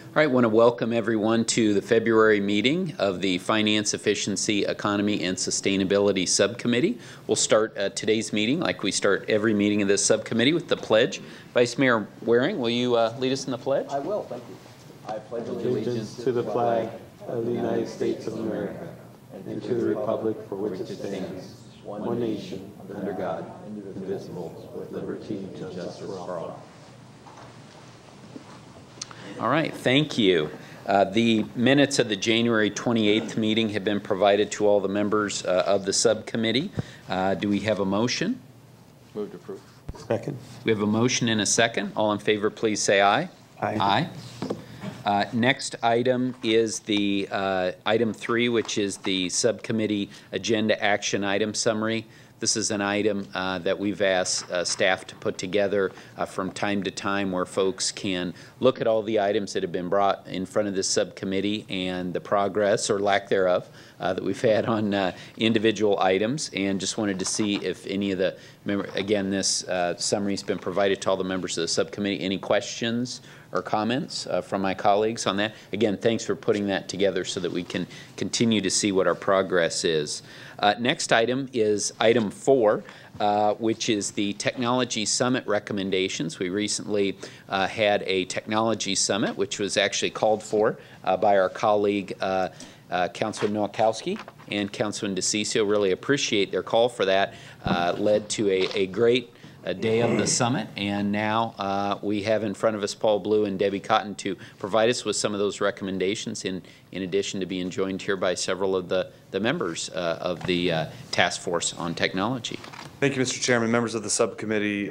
All right, I want to welcome everyone to the February meeting of the Finance, Efficiency, Economy, and Sustainability Subcommittee. We'll start today's meeting, like we start every meeting of this subcommittee, with the pledge. Vice Mayor Waring, will you lead us in the pledge? I will, thank you. I pledge allegiance to the flag of the United States of America and to the republic for which it stands, one nation, under God, indivisible, with liberty and justice for all. All right, thank you. The minutes of the January 28th meeting have been provided to all the members of the subcommittee. Do we have a motion? Move to approve. Second. We have a motion and a second. All in favor, please say aye. Aye. Next item is the item 3, which is the subcommittee agenda action item summary. This is an item that we've asked staff to put together from time to time, where folks can look at all the items that have been brought in front of this subcommittee and the progress or lack thereof that we've had on individual items, and just wanted to see if any of the again, this summary has been provided to all the members of the subcommittee. Any questions or comments from my colleagues on that? Again, thanks for putting that together so that we can continue to see what our progress is. Next item is item 4, which is the Technology Summit recommendations. We recently had a Technology Summit, which was actually called for by our colleague Councilman Nowakowski and Councilman DeCiccio. Really appreciate their call for that. Led to a great day of the summit, and now we have in front of us Paul Blue and Debbie Cotton to provide us with some of those recommendations, in addition to being joined here by several of the members of the Task Force on Technology. Thank you, Mr. Chairman, members of the subcommittee.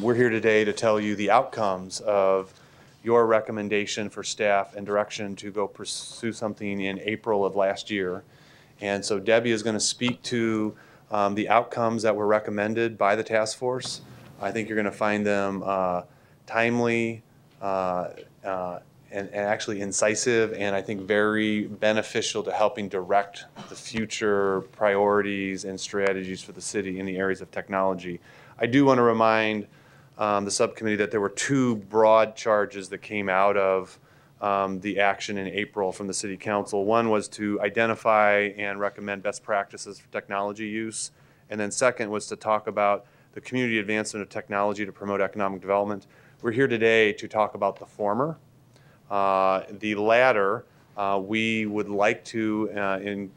We're here today to tell you the outcomes of your recommendation for staff and direction to go pursue something in April of last year. And so Debbie is going to speak to the outcomes that were recommended by the task force. I think you're going to find them timely and actually incisive, and I think very beneficial to helping direct the future priorities and strategies for the city in the areas of technology. I do want to remind the subcommittee that there were 2 broad charges that came out of the action in April from the City Council. One was to identify and recommend best practices for technology use, and then second was to talk about the community advancement of technology to promote economic development. We're here today to talk about the former. The latter, we would like to,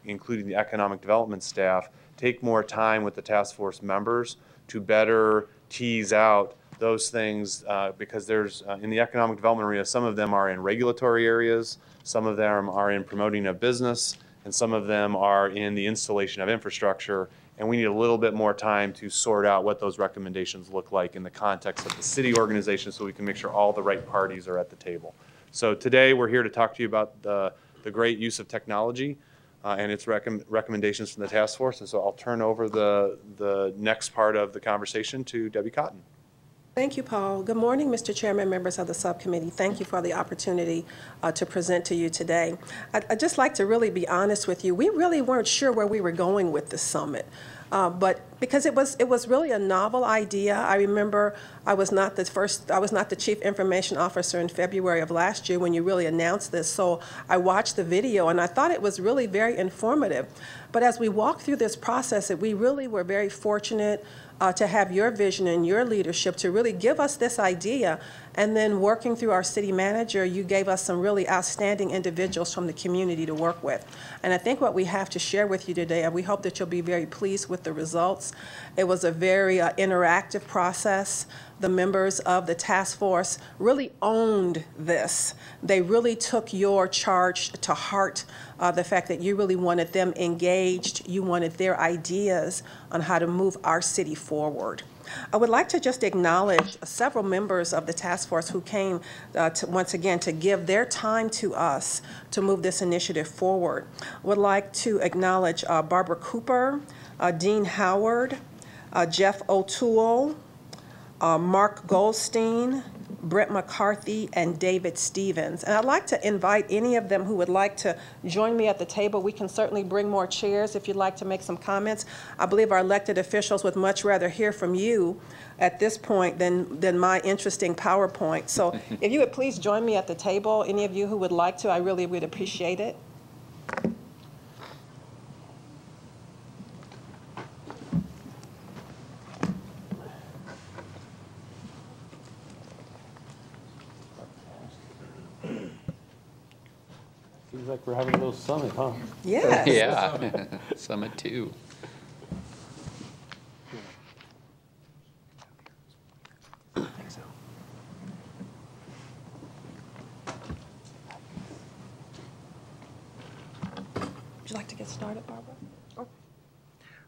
including the economic development staff, take more time with the task force members to better tease out those things, because there's, in the economic development area, some of them are in regulatory areas, some of them are in promoting a business, and some of them are in the installation of infrastructure, and we need a little bit more time to sort out what those recommendations look like in the context of the city organization, so we can make sure all the right parties are at the table. So today we're here to talk to you about the great use of technology and its recommendations from the task force, and so I'll turn over the next part of the conversation to Debbie Cotton. Thank you, Paul. Good morning, Mr. Chairman, members of the subcommittee. Thank you for the opportunity to present to you today. I'd just like to really be honest with you. We really weren't sure where we were going with the summit, but because it was really a novel idea. I remember I was not the chief information officer in February of last year when you really announced this. So I watched the video and I thought it was really very informative. But as we walked through this process, we really were very fortunate to have your vision and your leadership to really give us this idea. And then working through our city manager, you gave us some really outstanding individuals from the community to work with. And I think what we have to share with you today, and we hope that you'll be very pleased with the results. It was a very interactive process. The members of the task force really owned this. They really took your charge to heart, the fact that you really wanted them engaged. You wanted their ideas on how to move our city forward. I would like to just acknowledge several members of the task force who came once again to give their time to us to move this initiative forward. I would like to acknowledge Barbara Cooper, Dean Howard, Jeff O'Toole, Mark Goldstein, Brett McCarthy, and David Stevens. And I'd like to invite any of them who would like to join me at the table. We can certainly bring more chairs if you'd like to make some comments. I believe our elected officials would much rather hear from you at this point than my interesting PowerPoint. So if you would please join me at the table, any of you who would like to, I really would appreciate it. Seems like we're having a little summit, huh? Yes. Yeah, Summit 2. Would you like to get started, Barbara?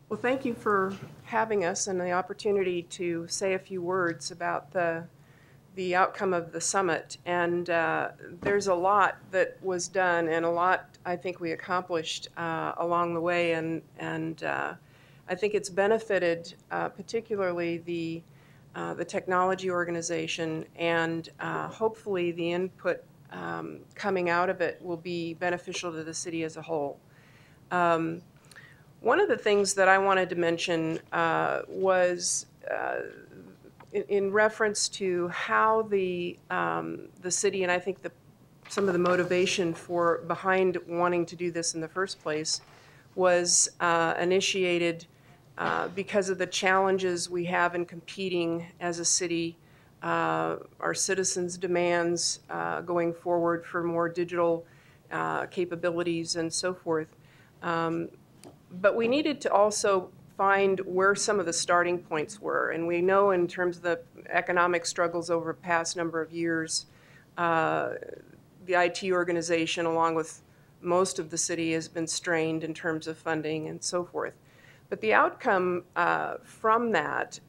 Well, thank you for having us and the opportunity to say a few words about the outcome of the summit. And there's a lot that was done and a lot I think we accomplished along the way. And I think it's benefited particularly the technology organization, and hopefully the input coming out of it will be beneficial to the city as a whole. One of the things that I wanted to mention was in reference to how the city, and I think some of the motivation behind wanting to do this in the first place was initiated because of the challenges we have in competing as a city, our citizens' demands going forward for more digital capabilities and so forth. But we needed to also find where some of the starting points were. And we know in terms of the economic struggles over the past number of years, the IT organization, along with most of the city, has been strained in terms of funding and so forth. But the outcome from that,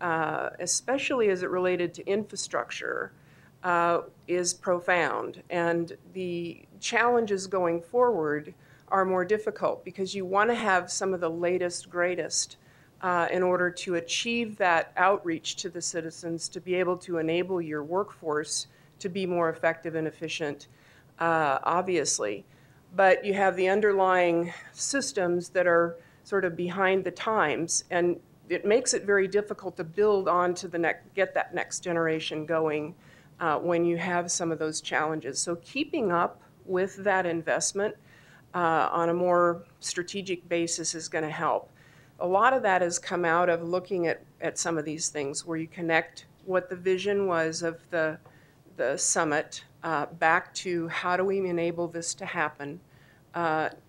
especially as it related to infrastructure, is profound. And the challenges going forward are more difficult because you want to have some of the latest, greatest in order to achieve that outreach to the citizens, to be able to enable your workforce to be more effective and efficient, obviously. But you have the underlying systems that are sort of behind the times, and it makes it very difficult to build on to get that next generation going when you have some of those challenges. So keeping up with that investment on a more strategic basis is going to help. A lot of that has come out of looking at some of these things where you connect what the vision was of the summit back to how do we enable this to happen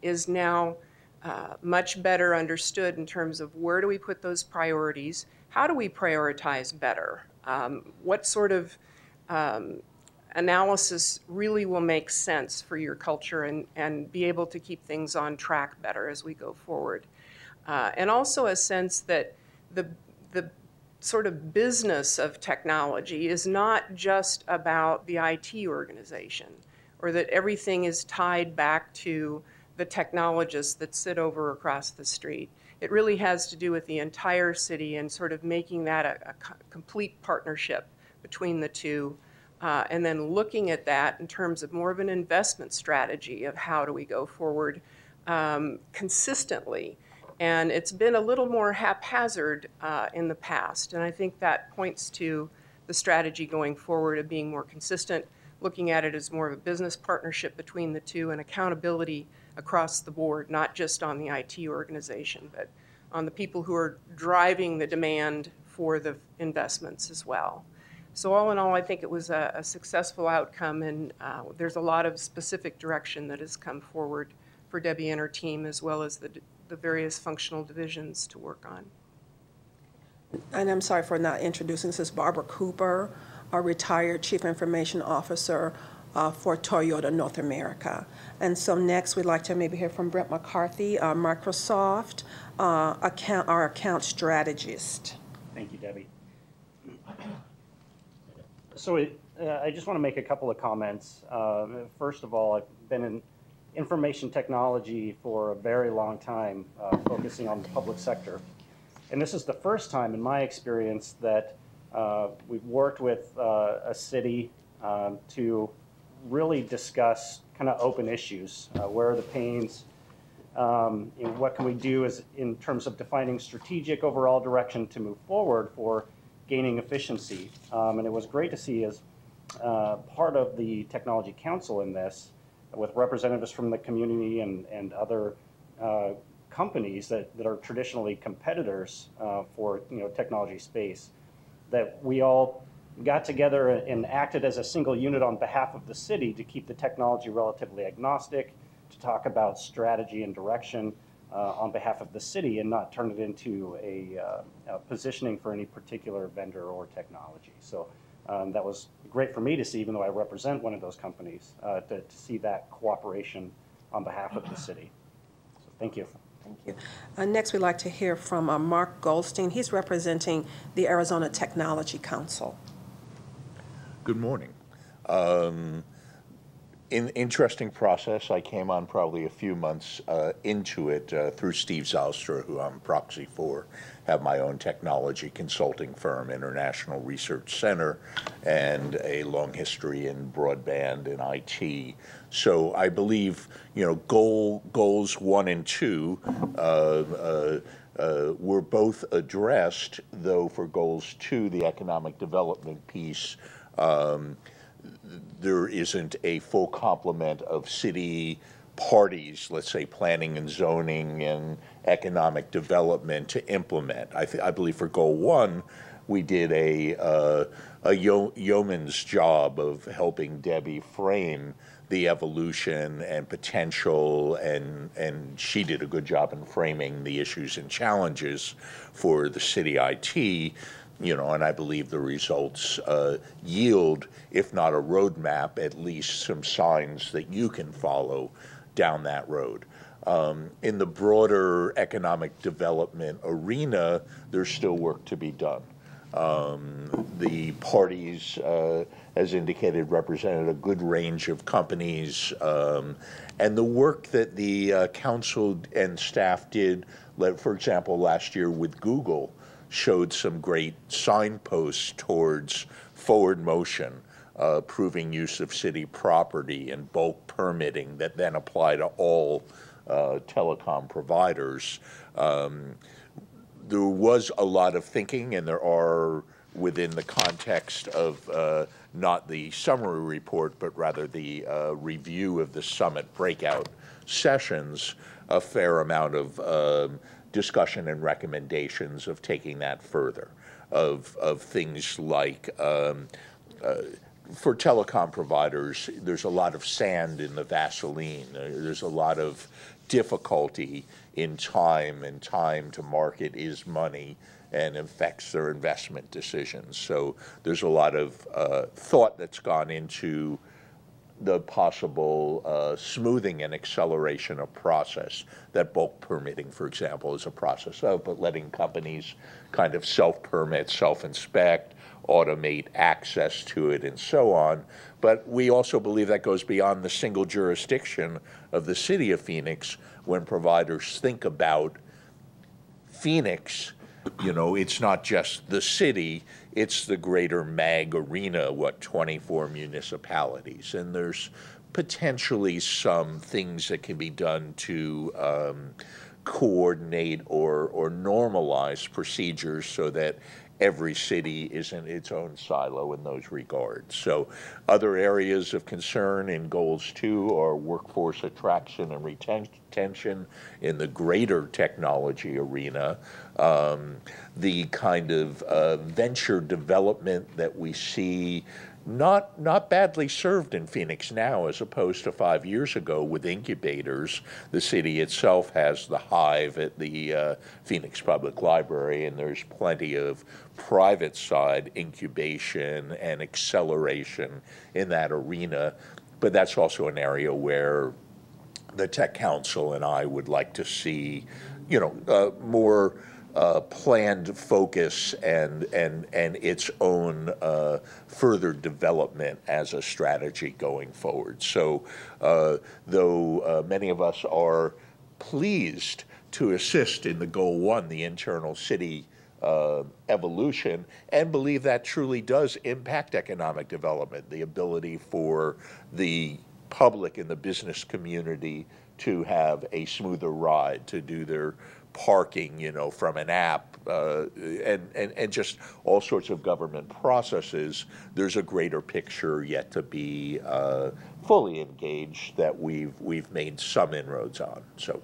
is now much better understood in terms of where do we put those priorities, how do we prioritize better, what sort of analysis really will make sense for your culture and be able to keep things on track better as we go forward. And also a sense that the sort of business of technology is not just about the IT organization, or that everything is tied back to the technologists that sit over across the street. It really has to do with the entire city and sort of making that a complete partnership between the two, and then looking at that in terms of more of an investment strategy of how do we go forward consistently. And it's been a little more haphazard in the past, and I think that points to the strategy going forward of being more consistent, looking at it as more of a business partnership between the two, and accountability across the board, not just on the IT organization, but on the people who are driving the demand for the investments as well. So all in all, I think it was a successful outcome, and there's a lot of specific direction that has come forward for Debbie and her team, as well as the various functional divisions to work on. And I'm sorry for not introducing, this is Barbara Cooper, a retired Chief Information Officer for Toyota North America. And so next we'd like to maybe hear from Brett McCarthy, Microsoft, our account strategist. Thank you, Debbie. So I just want to make a couple of comments. First of all, I've been in information technology for a very long time, focusing on the public sector. And this is the first time in my experience that We've worked with a city to really discuss kind of open issues. Where are the pains? What can we do as in terms of defining strategic overall direction to move forward for gaining efficiency? And it was great to see as part of the Technology Council in this, with representatives from the community and other companies that are traditionally competitors for technology space, that we all got together and acted as a single unit on behalf of the city to keep the technology relatively agnostic, to talk about strategy and direction on behalf of the city and not turn it into a positioning for any particular vendor or technology. So that was great for me to see, even though I represent one of those companies, to see that cooperation on behalf of the city. So thank you. Thank you. Next, we'd like to hear from Mark Goldstein. He's representing the Arizona Technology Council. Good morning. Interesting process. I came on probably a few months into it through Steve Zalstra, who I'm proxy for, have my own technology consulting firm, International Research Center, and a long history in broadband and IT. So I believe, goals 1 and 2 were both addressed, though for goals 2, the economic development piece, there isn't a full complement of city parties, let's say planning and zoning and economic development, to implement. I believe for goal 1, we did a yeoman's job of helping Debbie frame the evolution and potential, and she did a good job in framing the issues and challenges for the city IT. And I believe the results yield, if not a roadmap, at least some signs that you can follow down that road. In the broader economic development arena, there's still work to be done. The parties, as indicated, represented a good range of companies, and the work that the council and staff did, for example, last year with Google, showed some great signposts towards forward motion, approving use of city property and bulk permitting that then apply to all telecom providers. There was a lot of thinking, and there are, within the context of not the summary report, but rather the review of the summit breakout sessions, a fair amount of discussion and recommendations of taking that further, of things like, for telecom providers, there's a lot of sand in the Vaseline. There's a lot of difficulty in time, and time to market is money and affects their investment decisions. So there's a lot of thought that's gone into the possible smoothing and acceleration of process. That bulk permitting, for example, is a process of, but letting companies kind of self-permit, self-inspect, automate access to it, and so on. But we also believe that goes beyond the single jurisdiction of the city of Phoenix. When providers think about Phoenix, it's not just the city, it's the greater MAG arena, 24 municipalities. And there's potentially some things that can be done to coordinate or normalize procedures so that every city is in its own silo in those regards. So other areas of concern in goals 2 are workforce attraction and retention in the greater technology arena, the kind of venture development that we see not badly served in Phoenix now as opposed to 5 years ago with incubators. The city itself has the Hive at the Phoenix Public Library, and there's plenty of private side incubation and acceleration in that arena. But that's also an area where the Tech Council and I would like to see, more planned focus and its own further development as a strategy going forward. So though many of us are pleased to assist in the goal 1, the internal city evolution, and believe that truly does impact economic development, the ability for the public and the business community to have a smoother ride, to do their parking, you know, from an app, and just all sorts of government processes. There's a greater picture yet to be fully engaged that we've made some inroads on. So.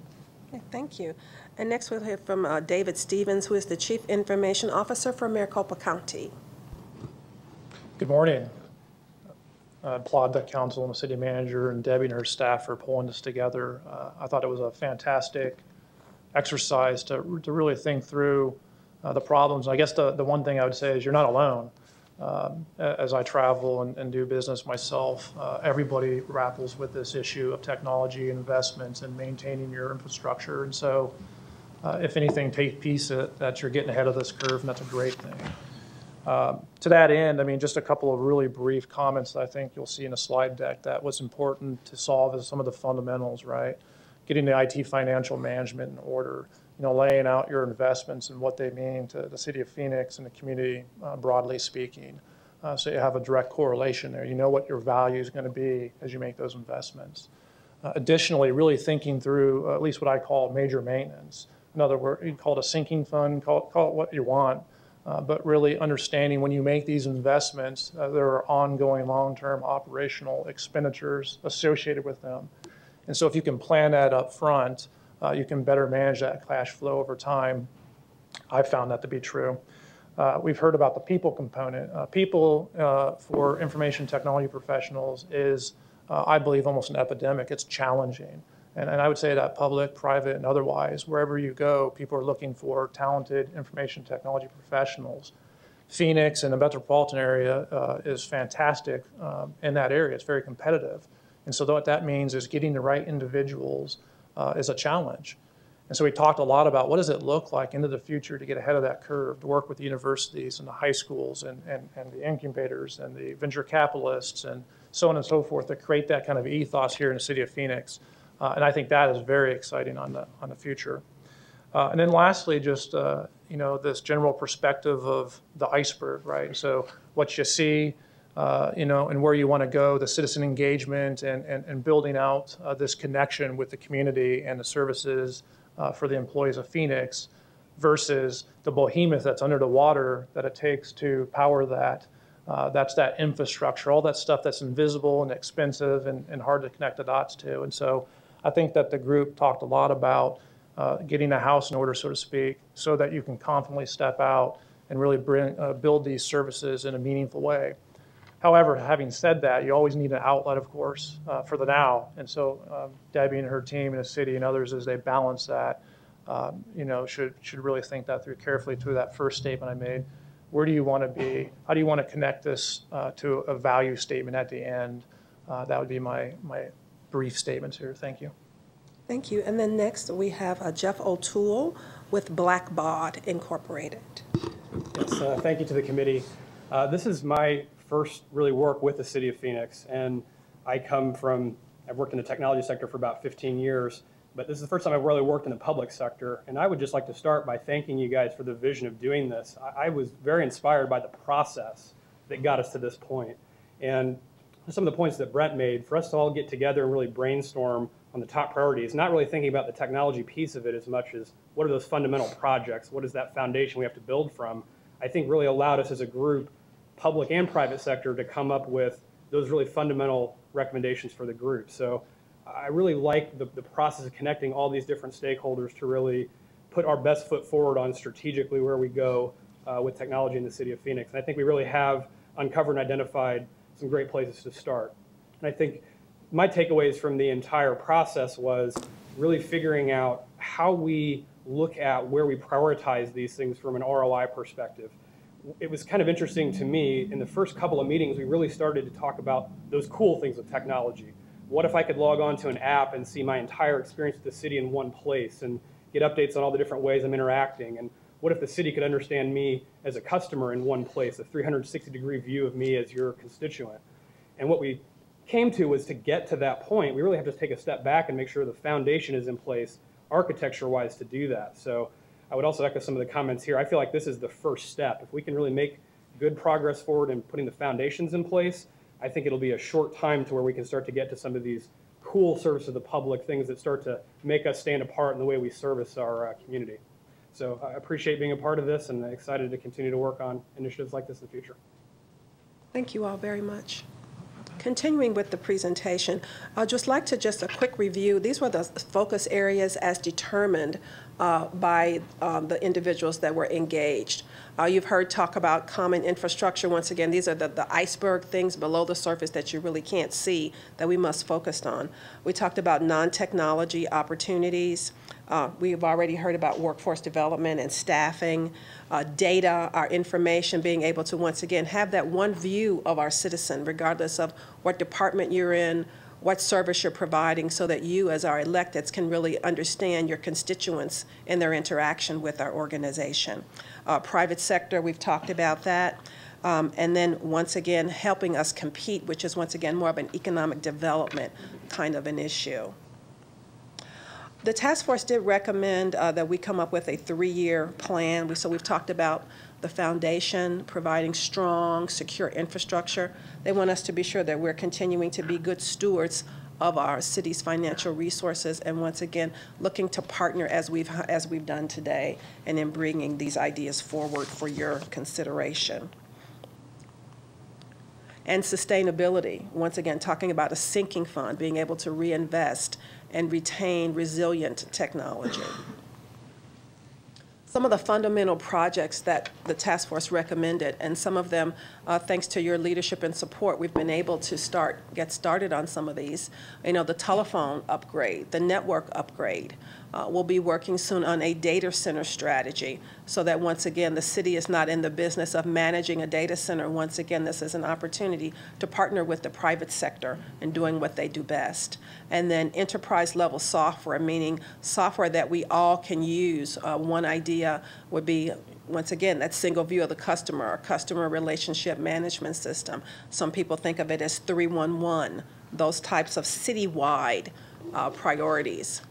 Okay, thank you. And next we'll hear from David Stevens, who is the Chief Information Officer for Maricopa County. Good morning. I applaud the council and the city manager and Debbie and her staff for pulling this together. I thought it was a fantastic exercise to really think through the problems. I guess the one thing I would say is you're not alone. As I travel and do business myself, everybody grapples with this issue of technology investments and maintaining your infrastructure. And so if anything, take peace that you're getting ahead of this curve, and that's a great thing. To that end, I mean, just a couple of really brief comments that I think you'll see in a slide deck that what's important to solve is some of the fundamentals, right? Getting the IT financial management in order, you know, laying out your investments and what they mean to the city of Phoenix and the community, broadly speaking. So you have a direct correlation there. You know what your value is going to be as you make those investments. Additionally, really thinking through at least what I call major maintenance. In other words, you call it a sinking fund, call it what you want, but really understanding when you make these investments, there are ongoing long-term operational expenditures associated with them. And so if you can plan that up front, you can better manage that cash flow over time. I've found that to be true. We've heard about the people component. People for information technology professionals is, I believe, almost an epidemic. It's challenging. And I would say that public, private, and otherwise, wherever you go, people are looking for talented information technology professionals. Phoenix and the metropolitan area is fantastic in that area. It's very competitive. And so what that means is getting the right individuals is a challenge. And so we talked a lot about what does it look like into the future to get ahead of that curve, to work with the universities and the high schools and the incubators and the venture capitalists and so on and so forth to create that kind of ethos here in the city of Phoenix. And I think that is very exciting on the future. And then lastly, just you know, this general perspective of the iceberg, right? So what you see, you know, and where you want to go, the citizen engagement and building out this connection with the community and the services for the employees of Phoenix versus the behemoth that's under the water that it takes to power that. That's that infrastructure, all that stuff that's invisible and expensive and hard to connect the dots to. And so I think that the group talked a lot about getting a house in order, so to speak, so that you can confidently step out and really build these services in a meaningful way. However, having said that, you always need an outlet, of course, for the now. And so Debbie and her team and the city and others, as they balance that, you know, should really think that through carefully through that first statement I made. Where do you want to be? How do you want to connect this to a value statement at the end? That would be my brief statements here. Thank you. Thank you. And then next we have Jeff O'Toole with Blackbaud Incorporated. Yes, thank you to the committee. This is my first really work with the city of Phoenix, and I've worked in the technology sector for about 15 years, but this is the first time I've really worked in the public sector, and I would just like to start by thanking you guys for the vision of doing this. I was very inspired by the process that got us to this point, and some of the points that Brent made, for us to all get together and really brainstorm on the top priorities, not really thinking about the technology piece of it as much as what are those fundamental projects, what is that foundation we have to build from, I think really allowed us as a group, public and private sector, to come up with those really fundamental recommendations for the group. So I really like the process of connecting all these different stakeholders to really put our best foot forward on strategically where we go with technology in the city of Phoenix. And I think we really have uncovered and identified some great places to start. And I think my takeaways from the entire process was really figuring out how we look at where we prioritize these things from an ROI perspective. It was kind of interesting to me, in the first couple of meetings, we really started to talk about those cool things with technology. What if I could log on to an app and see my entire experience with the city in one place and get updates on all the different ways I'm interacting? And what if the city could understand me as a customer in one place, a 360-degree view of me as your constituent? And what we came to was, to get to that point, we really have to take a step back and make sure the foundation is in place architecture-wise to do that. So I would also echo some of the comments here. I feel like this is the first step. If we can really make good progress forward in putting the foundations in place, I think it'll be a short time to where we can start to get to some of these cool service to the public, things that start to make us stand apart in the way we service our community. So I appreciate being a part of this and excited to continue to work on initiatives like this in the future. Thank you all very much. Continuing with the presentation, I'd just like to a quick review. These were the focus areas as determined by the individuals that were engaged. You've heard talk about common infrastructure. Once again, these are the iceberg things below the surface that you really can't see that we must focus on. We talked about non-technology opportunities. We've already heard about workforce development and staffing, data, our information, being able to, once again, have that one view of our citizen, regardless of what department you're in, what service you're providing, so that you, as our electeds, can really understand your constituents in their interaction with our organization. Private sector, we've talked about that. And then, once again, helping us compete, which is, once again, more of an economic development kind of an issue. The task force did recommend that we come up with a 3-year plan. So we've talked about the foundation, providing strong, secure infrastructure. They want us to be sure that we're continuing to be good stewards of our city's financial resources, and once again, looking to partner as we've done today, and in bringing these ideas forward for your consideration. And sustainability, once again, talking about a sinking fund, being able to reinvest and retain resilient technology. Some of the fundamental projects that the task force recommended, and some of them, thanks to your leadership and support, we've been able to get started on some of these. You know, the telephone upgrade, the network upgrade. We'll be working soon on a data center strategy, so that, once again, the city is not in the business of managing a data center. Once again, this is an opportunity to partner with the private sector in doing what they do best. And then enterprise level software, meaning software that we all can use. One idea would be, once again, that single view of the customer, our customer relationship management system. Some people think of it as 311, those types of citywide priorities.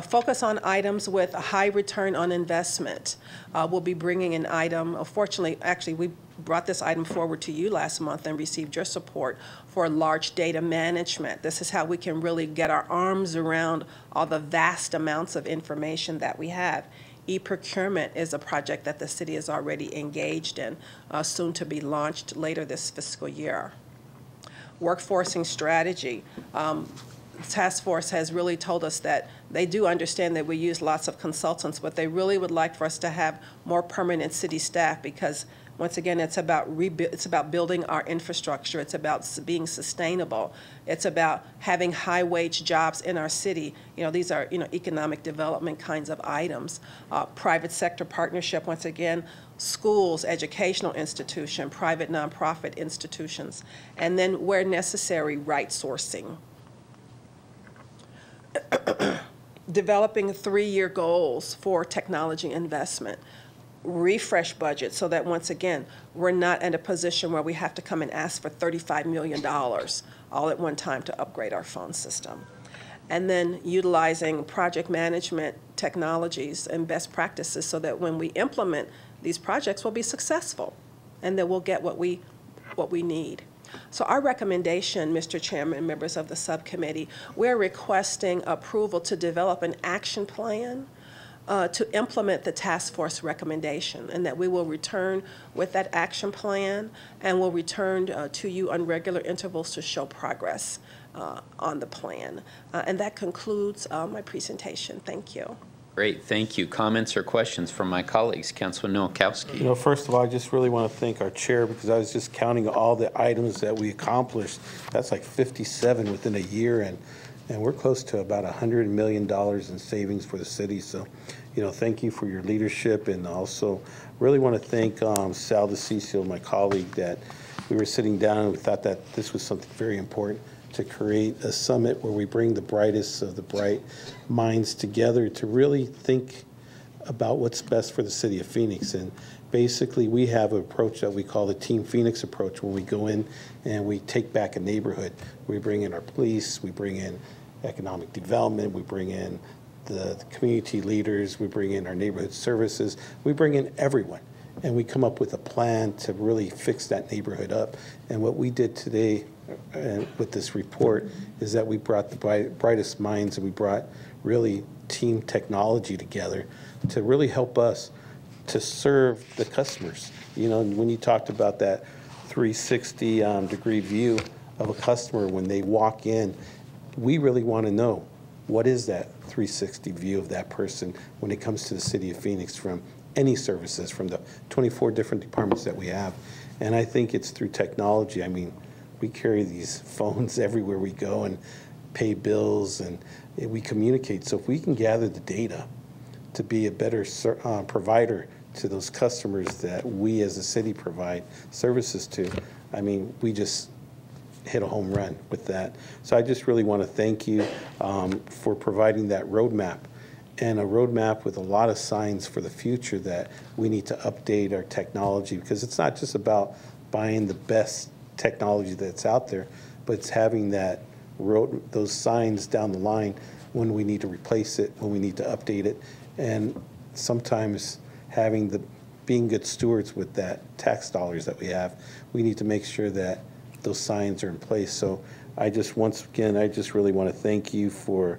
Focus on items with a high return on investment. We'll be bringing an item, fortunately, actually, we brought this item forward to you last month and received your support for large data management. This is how we can really get our arms around all the vast amounts of information that we have. E-procurement is a project that the city is already engaged in, soon to be launched later this fiscal year. Workforcing strategy. Task force has really told us that they do understand that we use lots of consultants, but they really would like for us to have more permanent city staff, because, once again, it's about building our infrastructure. It's about being sustainable. It's about having high-wage jobs in our city. You know, these are, economic development kinds of items. Private sector partnership, once again, schools, educational institution, private nonprofit institutions, and then, where necessary, right sourcing. Developing 3-year goals for technology investment. Refresh budget, so that, once again, we're not in a position where we have to come and ask for $35 million all at one time to upgrade our phone system. And then utilizing project management technologies and best practices, so that when we implement these projects, we'll be successful, and that we'll get what we need. So our recommendation, Mr. Chairman, members of the subcommittee, we're requesting approval to develop an action plan to implement the task force recommendation, and that we will return with that action plan, and we'll return to you on regular intervals to show progress on the plan. And that concludes my presentation. Thank you. Great, thank you. Comments or questions from my colleagues? Councilman Nowakowski. First of all, I just really want to thank our chair, because I was just counting all the items that we accomplished. That's like 57 within a year, and we're close to about $100 million in savings for the city. So, thank you for your leadership, and also really want to thank Sal DeCiccio, my colleague, that we were sitting down and we thought that this was something very important, to create a summit where we bring the brightest of the bright minds together to really think about what's best for the city of Phoenix. And basically, we have an approach that we call the Team Phoenix approach, when we go in and we take back a neighborhood. We bring in our police, we bring in economic development, we bring in the community leaders, we bring in our neighborhood services, we bring in everyone, and we come up with a plan to really fix that neighborhood up. And what we did today with this report is that we brought the brightest minds, and we brought really team technology together to really help us to serve the customers. You know, when you talked about that 360 degree view of a customer when they walk in, we really want to know what is that 360 view of that person when it comes to the city of Phoenix from any services, from the 24 different departments that we have. And I think it's through technology. I mean, we carry these phones everywhere we go and pay bills, and we communicate. So if we can gather the data to be a better provider to those customers that we as a city provide services to, I mean, we just hit a home run with that. So I just really want to thank you for providing that roadmap, and a roadmap with a lot of signs for the future that we need to update our technology, because it's not just about buying the best technology that's out there, but it's having that those signs down the line when we need to replace it, when we need to update it, and sometimes being good stewards with that tax dollars that we have. We need to make sure that those signs are in place. So once again, I just really want to thank you for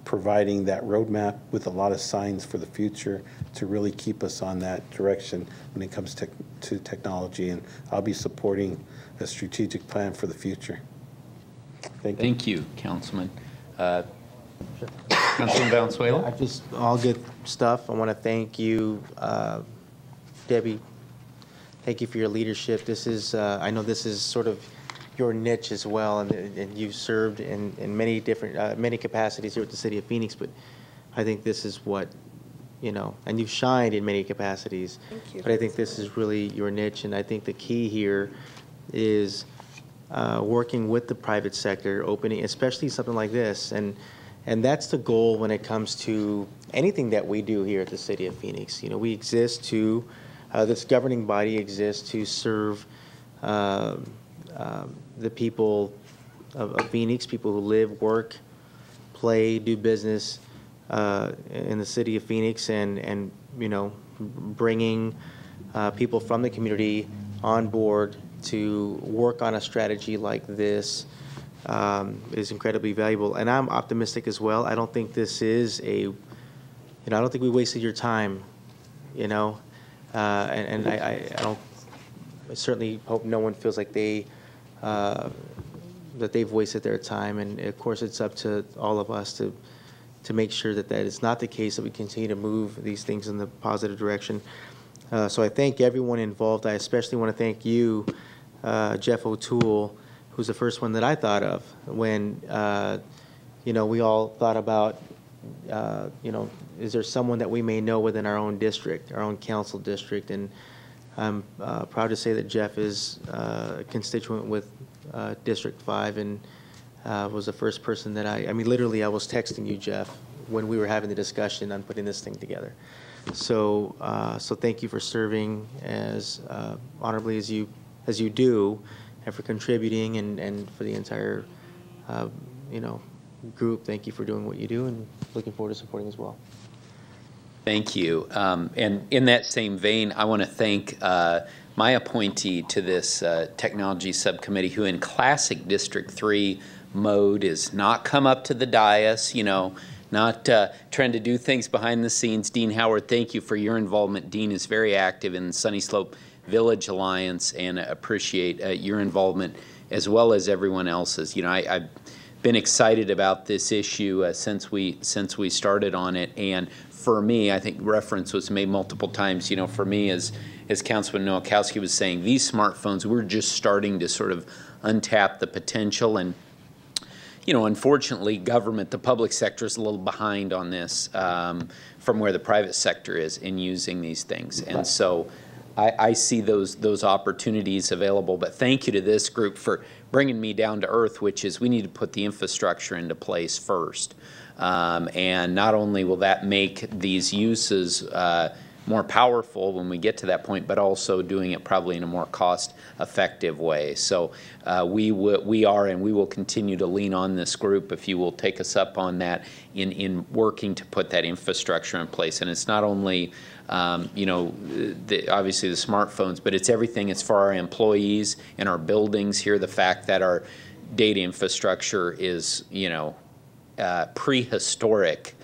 providing that roadmap with a lot of signs for the future to really keep us on that direction when it comes to technology. And I'll be supporting a strategic plan for the future. Thank you. Thank you, Councilman. Councilman Valenzuela? All good stuff. I want to thank you, Debbie. Thank you for your leadership. This is, I know this is sort of your niche as well, and you've served in many different, many capacities here at the City of Phoenix, but I think this is what, you know, and you've shined in many capacities. Thank you. But I think this is really your niche, and I think the key here is working with the private sector, opening, especially something like this, and that's the goal when it comes to anything that we do here at the City of Phoenix. You know, we exist to, this governing body exists to serve the people of Phoenix, people who live, work, play, do business in the City of Phoenix, and you know, bringing people from the community on board to work on a strategy like this is incredibly valuable. And I'm optimistic as well. I don't think this is I don't think we wasted your time, you know, and I certainly hope no one feels like that they've wasted their time. And of course, it's up to all of us to make sure that that is not the case, that we continue to move these things in the positive direction. So I thank everyone involved. I especially want to thank you, Jeff O'Toole, who's the first one that I thought of when, you know, we all thought about, you know, is there someone that we may know within our own district, our own council district? And I'm proud to say that Jeff is a constituent with District 5, and was the first person that I mean, literally, I was texting you, Jeff, when we were having the discussion on putting this thing together. So, so thank you for serving as honorably as you do, and for contributing, and for the entire, you know, group. Thank you for doing what you do, and looking forward to supporting as well. Thank you. And in that same vein, I want to thank my appointee to this technology subcommittee, who in classic District 3 mode is not come up to the dais, you know, not trying to do things behind the scenes. Dean Howard, thank you for your involvement. Dean is very active in the Sunny Slope Village Alliance, and appreciate your involvement as well as everyone else's. You know, I've been excited about this issue since we started on it, and for me, I think reference was made multiple times. You know, for me, as Councilman Nowakowski was saying, these smartphones, we're just starting to sort of untap the potential. And you know, unfortunately, government, the public sector, is a little behind on this from where the private sector is in using these things. And so I see those opportunities available. But thank you to this group for bringing me down to earth, which is we need to put the infrastructure into place first. And not only will that make these uses more powerful when we get to that point, but also doing it probably in a more cost-effective way. So we are and we will continue to lean on this group if you will take us up on that in working to put that infrastructure in place. And it's not only obviously the smartphones, but it's everything. It's for our employees in our buildings here. The fact that our data infrastructure is, prehistoric.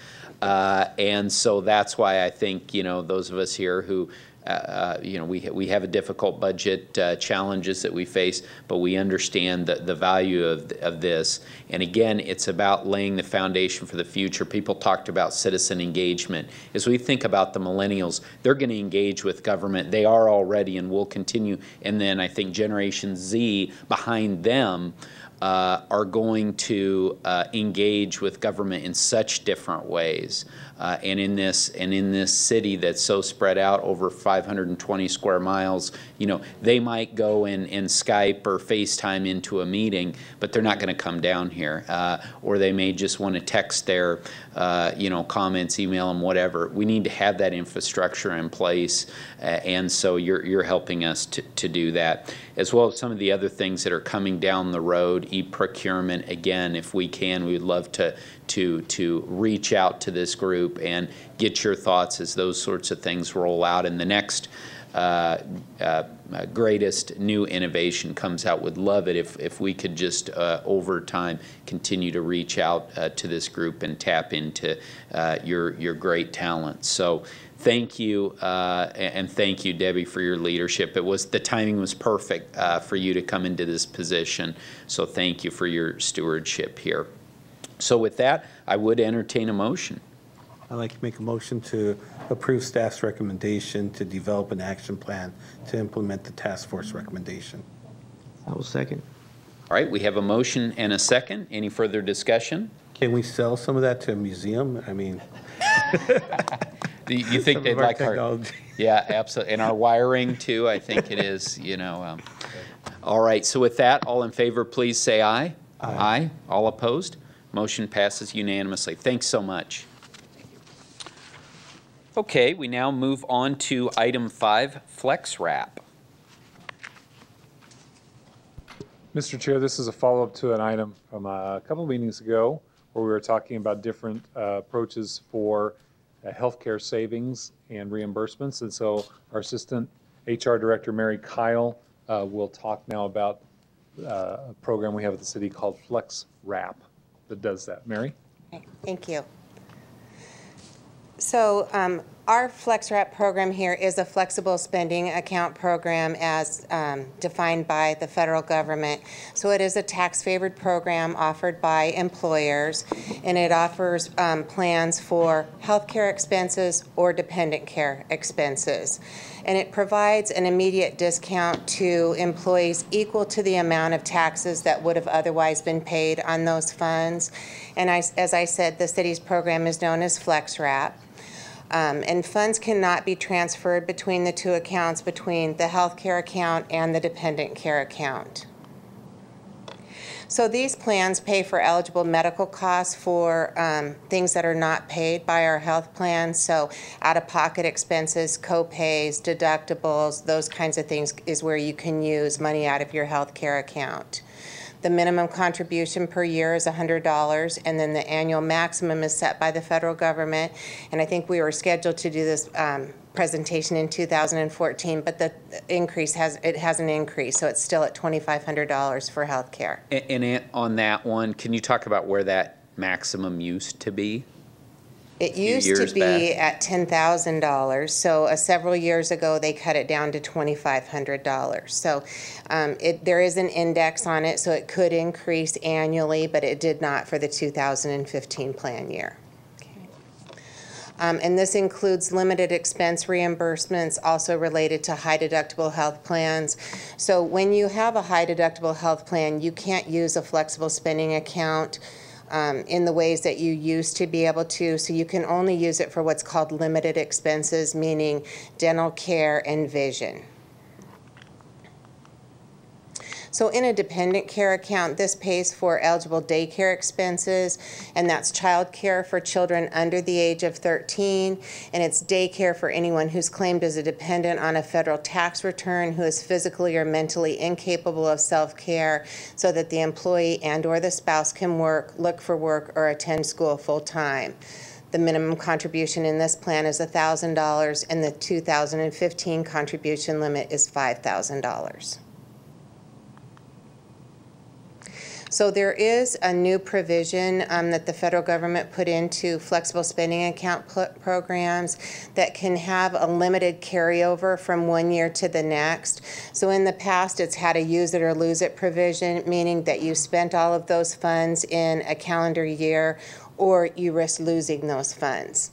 And so that's why I think, those of us here who, we have a difficult budget challenges that we face, but we understand the value of this. And again, it's about laying the foundation for the future. People talked about citizen engagement. As we think about the millennials, they're going to engage with government. They are already and will continue. And then I think Generation Z behind them are going to engage with government in such different ways. And in this city that's so spread out over 520 square miles, they might go and Skype or FaceTime into a meeting, but they're not going to come down here. Or they may just want to text their comments, email them, whatever. We need to have that infrastructure in place, and so you're helping us to do that, as well as some of the other things that are coming down the road. E-procurement, again, if we can, we would love to reach out to this group and get your thoughts as those sorts of things roll out. And the next greatest new innovation comes out. Would love it if we could just over time continue to reach out to this group and tap into your great talent. So thank you, and thank you, Debbie, for your leadership. The timing was perfect for you to come into this position. So thank you for your stewardship here. So with that, I would entertain a motion. I'd like to make a motion to approve staff's recommendation to develop an action plan to implement the task force recommendation. I will second. All right, we have a motion and a second. Any further discussion? Can we sell some of that to a museum? I mean, you think they'd like our yeah, absolutely, and our wiring too. I think it is. All right. So with that, all in favor, please say aye. Aye. Aye. All opposed? Motion passes unanimously. Thanks so much. Okay, we now move on to item 5, Flex Wrap. Mr. Chair, this is a follow-up to an item from a couple of meetings ago where we were talking about different approaches for healthcare savings and reimbursements. And so our Assistant HR Director, Mary Kyle, will talk now about a program we have at the city called Flex Wrap that does that. Mary? Thank you. So our FlexWrap program here is a flexible spending account program as defined by the federal government. So it is a tax-favored program offered by employers, and it offers plans for health care expenses or dependent care expenses. And it provides an immediate discount to employees equal to the amount of taxes that would have otherwise been paid on those funds. And as I said, the city's program is known as FlexWrap. And funds cannot be transferred between the two accounts, between the health care account and the dependent care account. So these plans pay for eligible medical costs for things that are not paid by our health plans. So out-of-pocket expenses, co-pays, deductibles, those kinds of things is where you can use money out of your health care account. The minimum contribution per year is $100, and then the annual maximum is set by the federal government. And I think we were scheduled to do this presentation in 2014, but the increase hasn't increased, so it's still at $2,500 for health care. And on that one, can you talk about where that maximum used to be? It used to be at $10,000, so several years ago they cut it down to $2,500. So there is an index on it, so it could increase annually, but it did not for the 2015 plan year. Okay. And this includes limited expense reimbursements also related to high deductible health plans. So when you have a high deductible health plan, you can't use a flexible spending account in the ways that you used to be able to, so you can only use it for what's called limited expenses, meaning dental care and vision. So in a dependent care account, this pays for eligible daycare expenses, and that's child care for children under the age of 13, and it's daycare for anyone who's claimed as a dependent on a federal tax return who is physically or mentally incapable of self-care, so that the employee and or the spouse can work, look for work, or attend school full-time. The minimum contribution in this plan is $1,000, and the 2015 contribution limit is $5,000. So there is a new provision that the federal government put into flexible spending account programs that can have a limited carryover from one year to the next. So in the past, it's had a use it or lose it provision, meaning that you spent all of those funds in a calendar year or you risk losing those funds.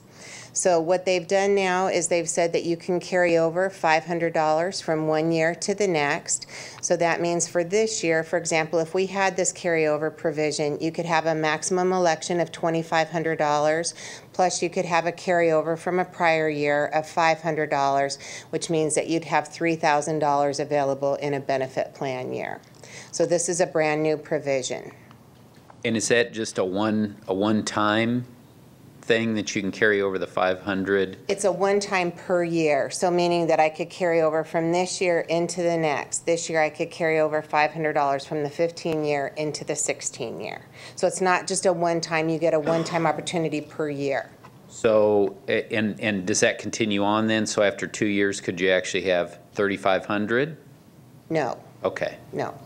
So what they've done now is they've said that you can carry over $500 from one year to the next. So that means for this year, for example, if we had this carryover provision, you could have a maximum election of $2,500, plus you could have a carryover from a prior year of $500, which means that you'd have $3,000 available in a benefit plan year. So this is a brand new provision. And is that just a one-time thing that you can carry over the 500? It's a one-time per year, so meaning that I could carry over from this year into the next. This year I could carry over $500 from the 15 year into the 16 year. So it's not just a one-time, you get a one-time opportunity per year. So, and does that continue on then? So after 2 years, could you actually have 3,500? No. Okay. No.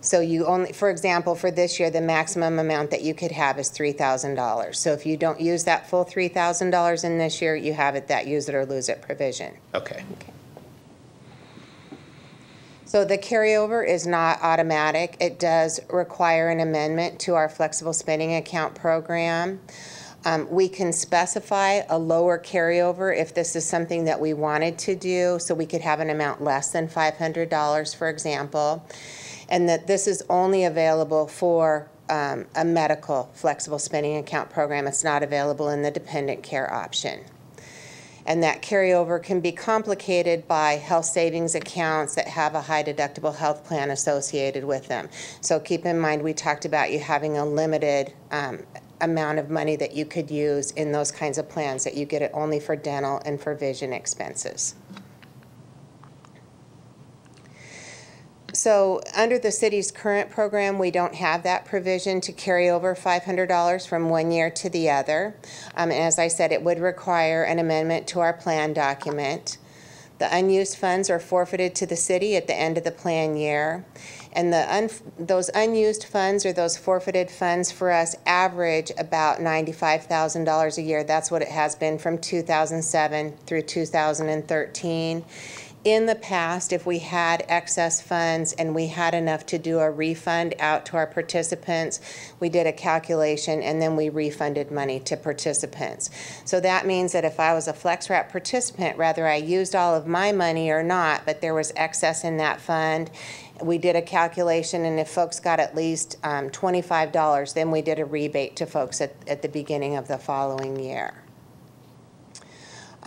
So you only, for example, for this year, the maximum amount that you could have is $3,000. So if you don't use that full $3,000 in this year, you have it that use it or lose it provision. Okay. So the carryover is not automatic. It does require an amendment to our flexible spending account program. We can specify a lower carryover if this is something that we wanted to do, so we could have an amount less than $500, for example. And that this is only available for a medical flexible spending account program. It's not available in the dependent care option. And that carryover can be complicated by health savings accounts that have a high deductible health plan associated with them. So keep in mind, we talked about you having a limited amount of money that you could use in those kinds of plans, that you get it only for dental and for vision expenses. So under the city's current program, we don't have that provision to carry over $500 from one year to the other. And as I said, it would require an amendment to our plan document. The unused funds are forfeited to the city at the end of the plan year. And those unused funds, or those forfeited funds, for us average about $95,000 a year. That's what it has been from 2007 through 2013. In the past, if we had excess funds and we had enough to do a refund out to our participants, we did a calculation and then we refunded money to participants. So that means that if I was a FlexRap participant, whether I used all of my money or not, but there was excess in that fund, we did a calculation, and if folks got at least $25, then we did a rebate to folks at the beginning of the following year.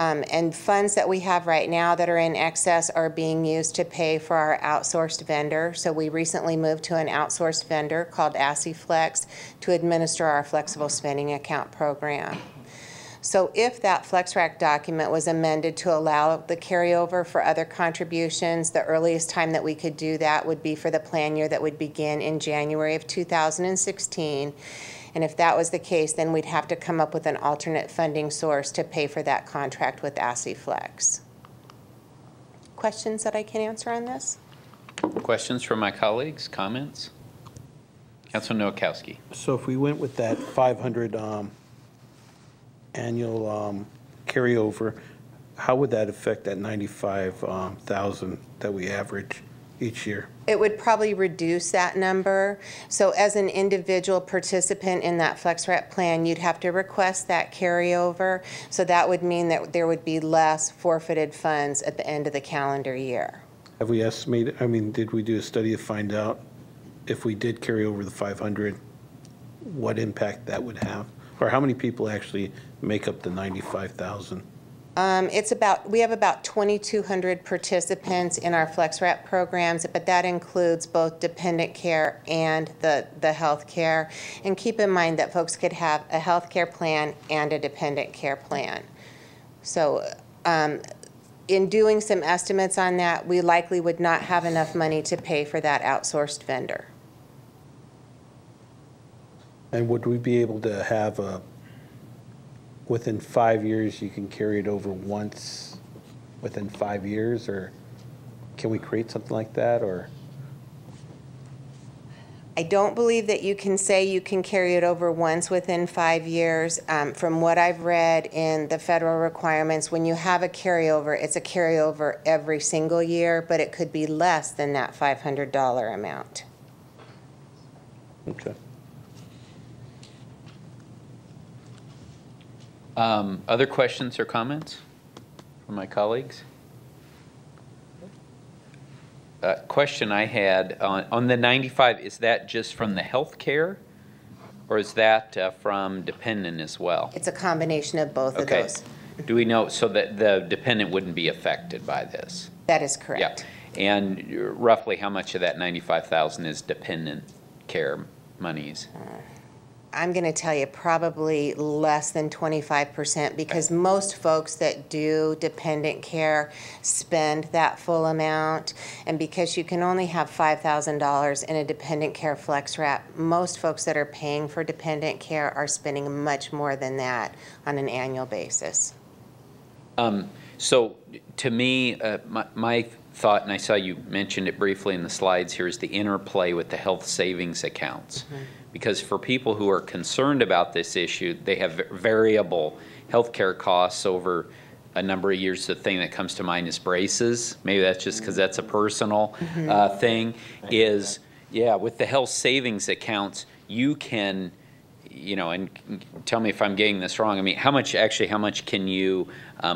And funds that we have right now that are in excess are being used to pay for our outsourced vendor. So we recently moved to an outsourced vendor called AssyFlex to administer our flexible spending account program. So if that FlexRack document was amended to allow the carryover for other contributions, the earliest time that we could do that would be for the plan year that would begin in January of 2016. And if that was the case, then we'd have to come up with an alternate funding source to pay for that contract with AssyFlex. Questions that I can answer on this? Questions from my colleagues, comments? Councilman Nowakowski. So if we went with that 500 annual carryover, how would that affect that 95,000 that we average each year? It would probably reduce that number. So as an individual participant in that FlexRap plan, you'd have to request that carryover. So that would mean that there would be less forfeited funds at the end of the calendar year. Have we estimated, I mean, did we do a study to find out if we did carry over the 500, what impact that would have? Or how many people actually make up the 95,000? We have about 2,200 participants in our FlexRap programs, but that includes both dependent care and the health care. And keep in mind that folks could have a health care plan and a dependent care plan. So in doing some estimates on that, we likely would not have enough money to pay for that outsourced vendor. And would we be able to have within 5 years, you can carry it over once within 5 years, or can we create something like that, or? I don't believe that you can say you can carry it over once within 5 years. From what I've read in the federal requirements, when you have a carryover, it's a carryover every single year, but it could be less than that $500 amount. Okay. Other questions or comments from my colleagues? Question I had on the 95, is that just from the health care, or is that from dependent as well? It's a combination of both of those. Do we know, so that the dependent wouldn't be affected by this? That is correct. Yeah. And roughly how much of that 95,000 is dependent care monies? I'm going to tell you probably less than 25%, because most folks that do dependent care spend that full amount. And because you can only have $5,000 in a dependent care FlexRap, most folks that are paying for dependent care are spending much more than that on an annual basis. So to me, my thought, and I saw you mentioned it briefly in the slides here, is the interplay with the health savings accounts. Mm-hmm. Because for people who are concerned about this issue, they have variable healthcare costs over a number of years. The thing that comes to mind is braces. Maybe that's just because that's a personal thing. Is, yeah, with the health savings accounts, you can, you know, and tell me if I'm getting this wrong. I mean, how much can you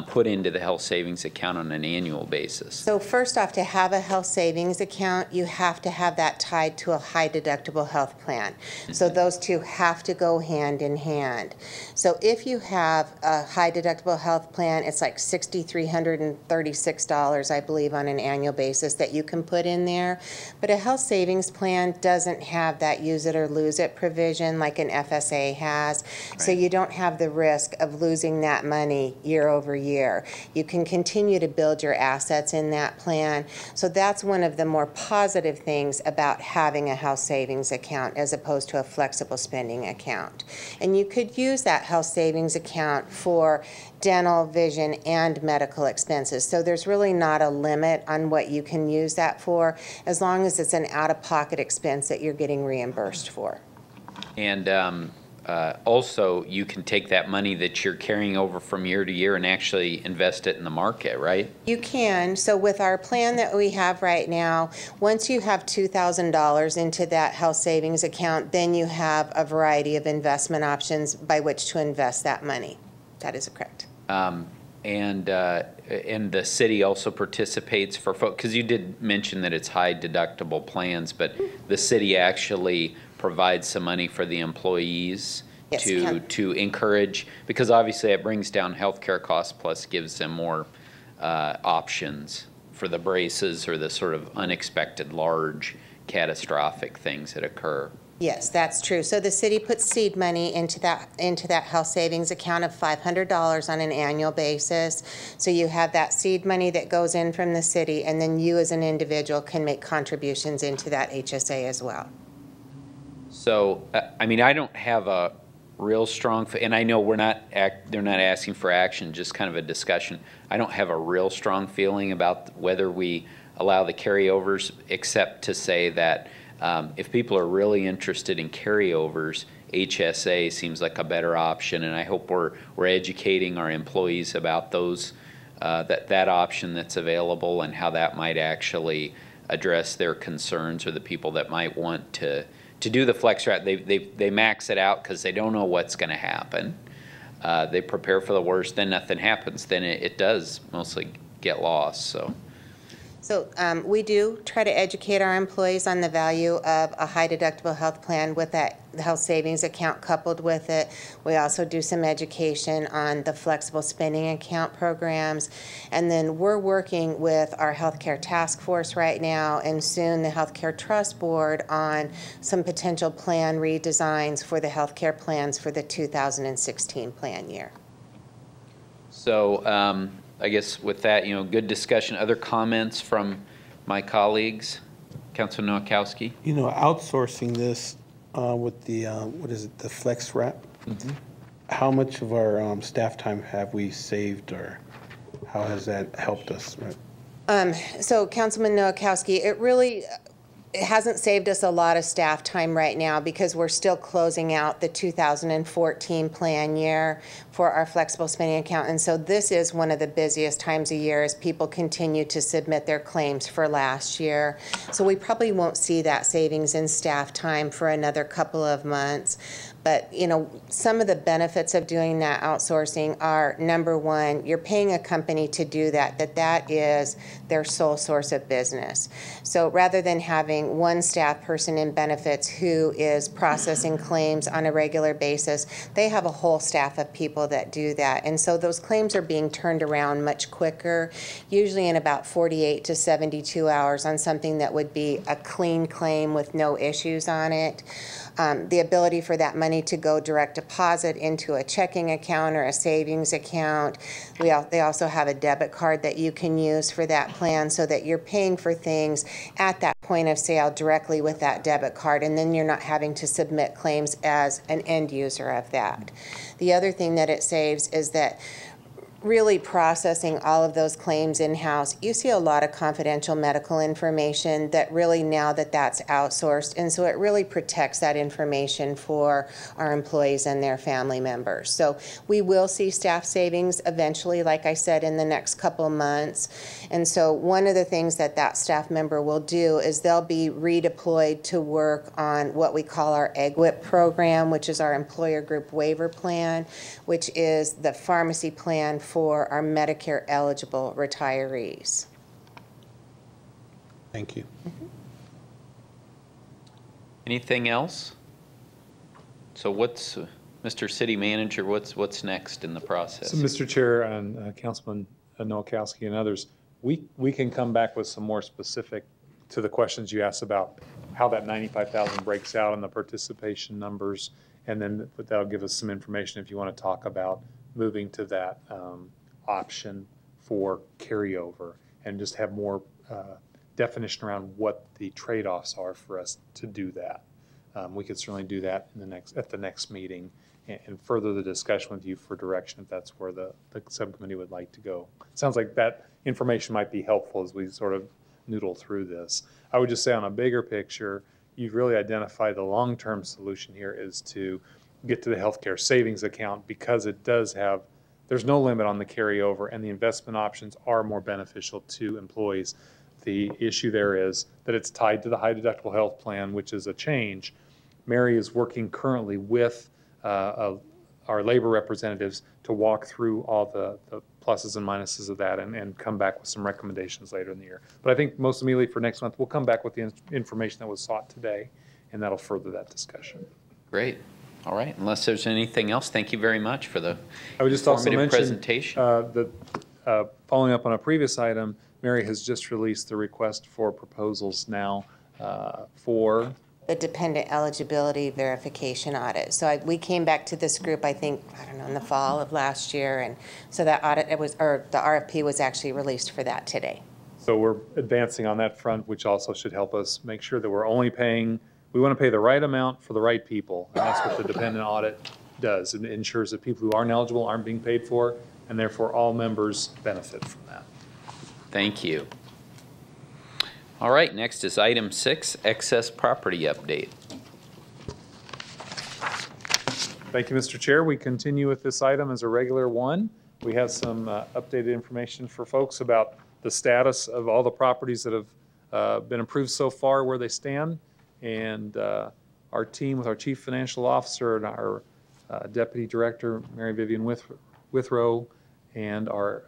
put into the health savings account on an annual basis? So first off, to have a health savings account, you have to have that tied to a high deductible health plan. Mm-hmm. So those two have to go hand in hand. So if you have a high deductible health plan, it's like $6,336, I believe, on an annual basis that you can put in there. But a health savings plan doesn't have that use it or lose it provision like an FSA has. Right. So you don't have the risk of losing that money year over year. You can continue to build your assets in that plan. So that's one of the more positive things about having a health savings account as opposed to a flexible spending account. And you could use that health savings account for dental, vision, and medical expenses. So there's really not a limit on what you can use that for, as long as it's an out-of-pocket expense that you're getting reimbursed for. And also, you can take that money that you're carrying over from year to year and actually invest it in the market, right? You can. So with our plan that we have right now, once you have $2,000 into that health savings account, then you have a variety of investment options by which to invest that money. That is correct. And the city also participates for folks, because you did mention that it's high deductible plans, but the city actually provides some money for the employees. Yes, to encourage, because obviously it brings down healthcare costs, plus gives them more options for the braces or the sort of unexpected large catastrophic things that occur. Yes, that's true. So the city puts seed money into that health savings account of $500 on an annual basis. So you have that seed money that goes in from the city, and then you as an individual can make contributions into that HSA as well. So, I mean, I don't have a real strong, and I know they're not asking for action, just kind of a discussion. I don't have a real strong feeling about whether we allow the carryovers, except to say that if people are really interested in carryovers, HSA seems like a better option, and I hope we're educating our employees about those that option that's available and how that might actually address their concerns, or the people that might want to do the FlexRap. They max it out because they don't know what's going to happen. They prepare for the worst, then nothing happens. Then it does mostly get lost. So So we do try to educate our employees on the value of a high deductible health plan with that health savings account coupled with it. We also do some education on the flexible spending account programs. And then we're working with our healthcare task force right now and soon the healthcare trust board on some potential plan redesigns for the healthcare plans for the 2016 plan year. So I guess with that, good discussion. Other comments from my colleagues? Councilor Nowakowski? Outsourcing this with the, what is it, the flex wrap? How much of our staff time have we saved, or how has that helped us? So Councilman Nowakowski, it hasn't saved us a lot of staff time right now because we're still closing out the 2014 plan year for our flexible spending account. And so this is one of the busiest times of year as people continue to submit their claims for last year. So we probably won't see that savings in staff time for another couple of months. But, some of the benefits of doing that outsourcing are, number one, you're paying a company to do that is their sole source of business. So rather than having one staff person in benefits who is processing claims on a regular basis, they have a whole staff of people that do that. And so those claims are being turned around much quicker, usually in about 48 to 72 hours on something that would be a clean claim with no issues on it. The ability for that money to go direct deposit into a checking account or a savings account. They also have a debit card that you can use for that plan so that you're paying for things at that point of sale directly with that debit card, and then you're not having to submit claims as an end user of that. The other thing that it saves is that really processing all of those claims in-house, you see a lot of confidential medical information that really now that's outsourced, and so it really protects that information for our employees and their family members. So we will see staff savings eventually, like I said, in the next couple months. And so one of the things that staff member will do is they'll be redeployed to work on what we call our EGWIP program, which is our employer group waiver plan, which is the pharmacy plan for our Medicare eligible retirees. Thank you. Anything else? So what's, Mr. City Manager, what's next in the process? So, Mr. Chair and Councilman Nowakowski and others, we can come back with some more specific to the questions you asked about how that 95,000 breaks out and the participation numbers, and then that'll give us some information if you want to talk about moving to that option for carryover and just have more definition around what the trade-offs are for us to do that. We could certainly do that at the next meeting and further the discussion with you for direction if that's where the subcommittee would like to go. It sounds like that information might be helpful as we sort of noodle through this. I would just say on a bigger picture, you've really identified the long-term solution here is to get to the healthcare savings account because it does have, there's no limit on the carryover and the investment options are more beneficial to employees. The issue there is that it's tied to the high deductible health plan, which is a change. Mary is working currently with our labor representatives to walk through all the pluses and minuses of that and come back with some recommendations later in the year. But I think most immediately for next month, we'll come back with the information that was sought today, and that'll further that discussion. Great. All right. Unless there's anything else, thank you very much for the I would just also mention presentation. that following up on a previous item, Mary has just released the request for proposals now for The dependent eligibility verification audit. So we came back to this group, I think, in the fall of last year, and so that audit, the RFP was actually released for that today. So we're advancing on that front, which also should help us make sure that we're only paying, we want to pay the right amount for the right people, and that's what the dependent audit does. It ensures that people who aren't eligible aren't being paid for, and therefore all members benefit from that. Thank you. All right, next is item 6, excess property update. Thank you, Mr. Chair. We continue with this item as a regular one. We have some updated information for folks about the status of all the properties that have been approved so far, where they stand, and our team with our Chief Financial Officer and our Deputy Director, Mary Vivian Withrow, and our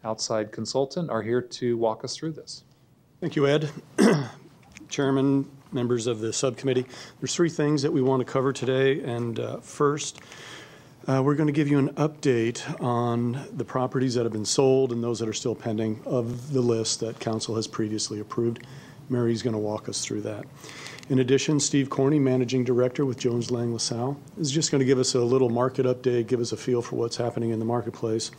outside consultant are here to walk us through this. Thank you, Ed. Chairman, members of the subcommittee, there's three things that we want to cover today. And first, we're going to give you an update on the properties that have been sold and those that are still pending of the list that council has previously approved. Mary's going to walk us through that. In addition, Steve Corney, Managing Director with Jones Lang LaSalle, is just going to give us a little market update, give us a feel for what's happening in the marketplace.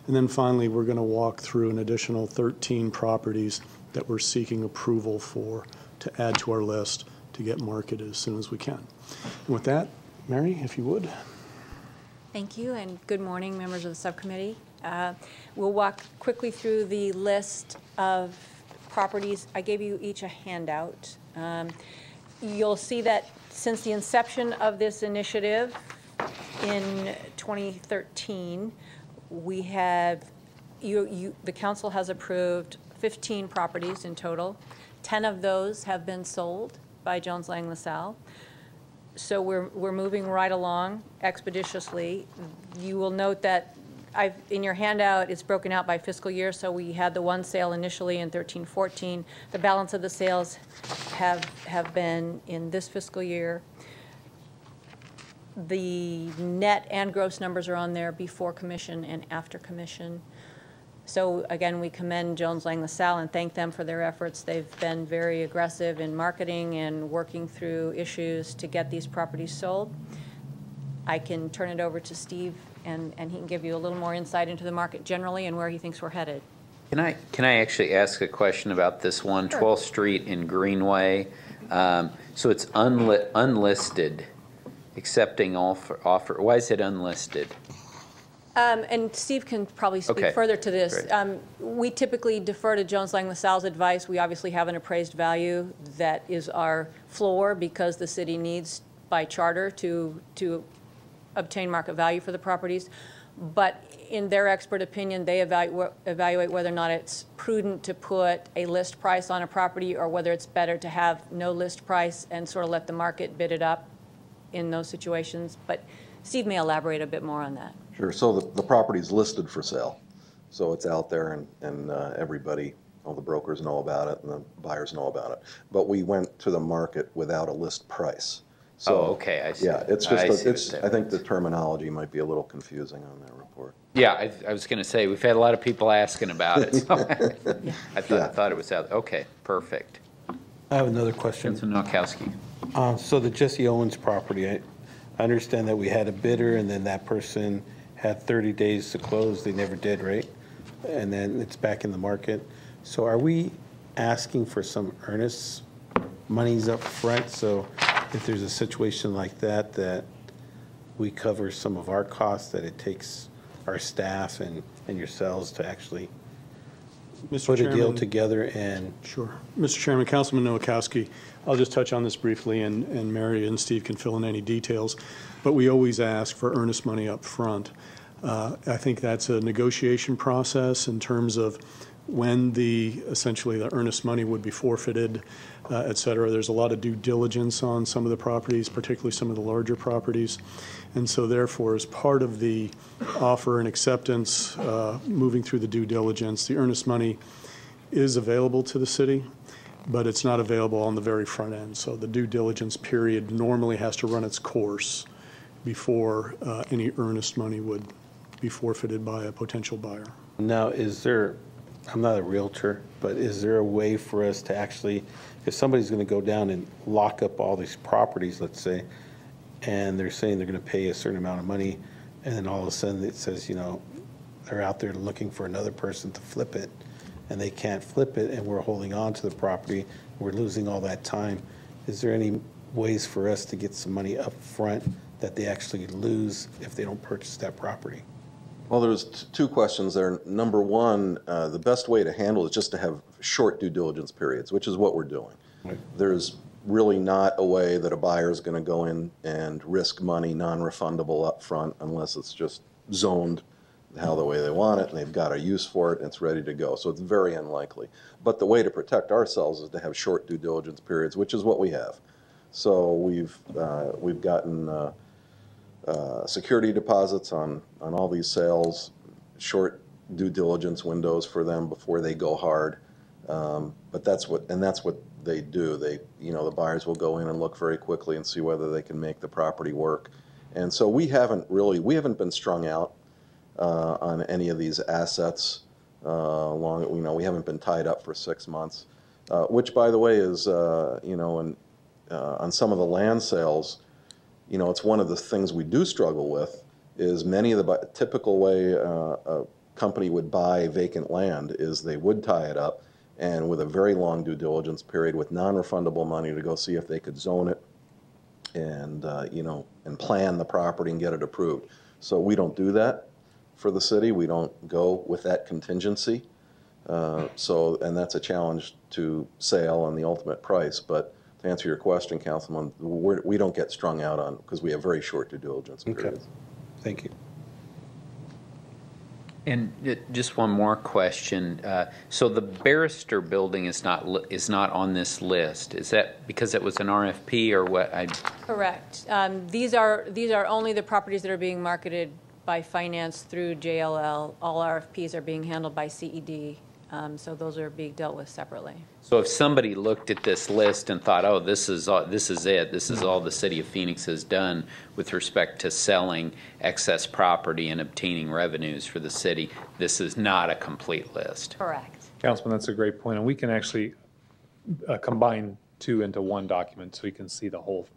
And then finally, we're going to walk through an additional 13 properties that we're seeking approval for to add to our list to get marketed as soon as we can. And with that, Mary, if you would. Thank you, and good morning, members of the subcommittee. We'll walk quickly through the list of properties. I gave you each a handout. You'll see that since the inception of this initiative in 2013, we have, the council has approved 15 properties in total. 10 of those have been sold by Jones Lang LaSalle. So we're moving right along expeditiously. You will note that in your handout, it's broken out by fiscal year, so we had the one sale initially in 13-14. The balance of the sales have been in this fiscal year. The net and gross numbers are on there before commission and after commission. So again, we commend Jones Lang LaSalle and thank them for their efforts. They've been very aggressive in marketing and working through issues to get these properties sold. I can turn it over to Steve and he can give you a little more insight into the market generally and where he thinks we're headed. Can I actually ask a question about this one, Sure. 12th Street in Greenway? So it's unlisted, accepting offer. Why is it unlisted? And Steve can probably speak further to this. We typically defer to Jones Lang LaSalle's advice. We obviously have an appraised value that is our floor because the city needs by charter to obtain market value for the properties. But in their expert opinion, they evaluate whether or not it's prudent to put a list price on a property or whether it's better to have no list price and sort of let the market bid it up in those situations. But Steve may elaborate a bit more on that. Sure. So the property's listed for sale. So it's out there and everybody, all the brokers know about it and the buyers know about it. But we went to the market without a list price. So, okay, I see. Yeah, it's just, I think the terminology might be a little confusing on that report. Yeah, I was going to say, we've had a lot of people asking about it. So I thought it was out. Okay, perfect. I have another question. Councilman Nowakowski. So the Jesse Owens property, I understand that we had a bidder and then that person had 30 days to close. They never did, right? And then it's back in the market. So are we asking for some earnest monies up front? So if there's a situation like that, that we cover some of our costs, that it takes our staff and yourselves to actually put a deal together and... Sure. Mr. Chairman, Councilman Nowakowski, I'll just touch on this briefly, and Mary and Steve can fill in any details, but we always ask for earnest money up front. I think that's a negotiation process in terms of when essentially the earnest money would be forfeited, et cetera. There's a lot of due diligence on some of the properties, particularly some of the larger properties. And so therefore, as part of the offer and acceptance, moving through the due diligence, the earnest money is available to the city, but it's not available on the very front end. So the due diligence period normally has to run its course before any earnest money would be forfeited by a potential buyer. Now, is there, I'm not a realtor, but is there a way for us to actually, if somebody's going to go down and lock up all these properties, let's say, and they're saying they're going to pay a certain amount of money, and then all of a sudden it says, you know, they're out there looking for another person to flip it, and they can't flip it, and we're holding on to the property, we're losing all that time. Is there any ways for us to get some money up front that they actually lose if they don't purchase that property? Well, there's two questions there. Number one, the best way to handle it is just to have short due diligence periods, which is what we're doing. Right. There's really not a way that a buyer is going to go in and risk money non-refundable up front unless it's just zoned the way they want it and they've got a use for it and it's ready to go. So it's very unlikely. But the way to protect ourselves is to have short due diligence periods, which is what we have. So we've gotten security deposits on all these sales, short due diligence windows for them before they go hard. But that's what they do. The buyers will go in and look very quickly and see whether they can make the property work. And so we haven't been strung out on any of these assets we haven't been tied up for 6 months, which, by the way, is on some of the land sales, it's one of the things we do struggle with is many of the typical way a company would buy vacant land is they would tie it up and with a very long due diligence period with non-refundable money to go see if they could zone it and and plan the property and get it approved. So we don't do that for the city. We don't go with that contingency. And that's a challenge to sale and the ultimate price. But to answer your question, Councilman, we don't get strung out on because we have very short due diligence periods. Okay. Thank you. And just one more question. So the Barrister building is not on this list. Is that because it was an RFP or what? Correct. These are only the properties that are being marketed by finance through JLL. All RFPs are being handled by CED. So those are being dealt with separately. So if somebody looked at this list and thought, oh, this is it, this is all the City of Phoenix has done with respect to selling excess property and obtaining revenues for the city, this is not a complete list. Correct. Councilman, that's a great point, and we can actually combine two into one document so you can see the whole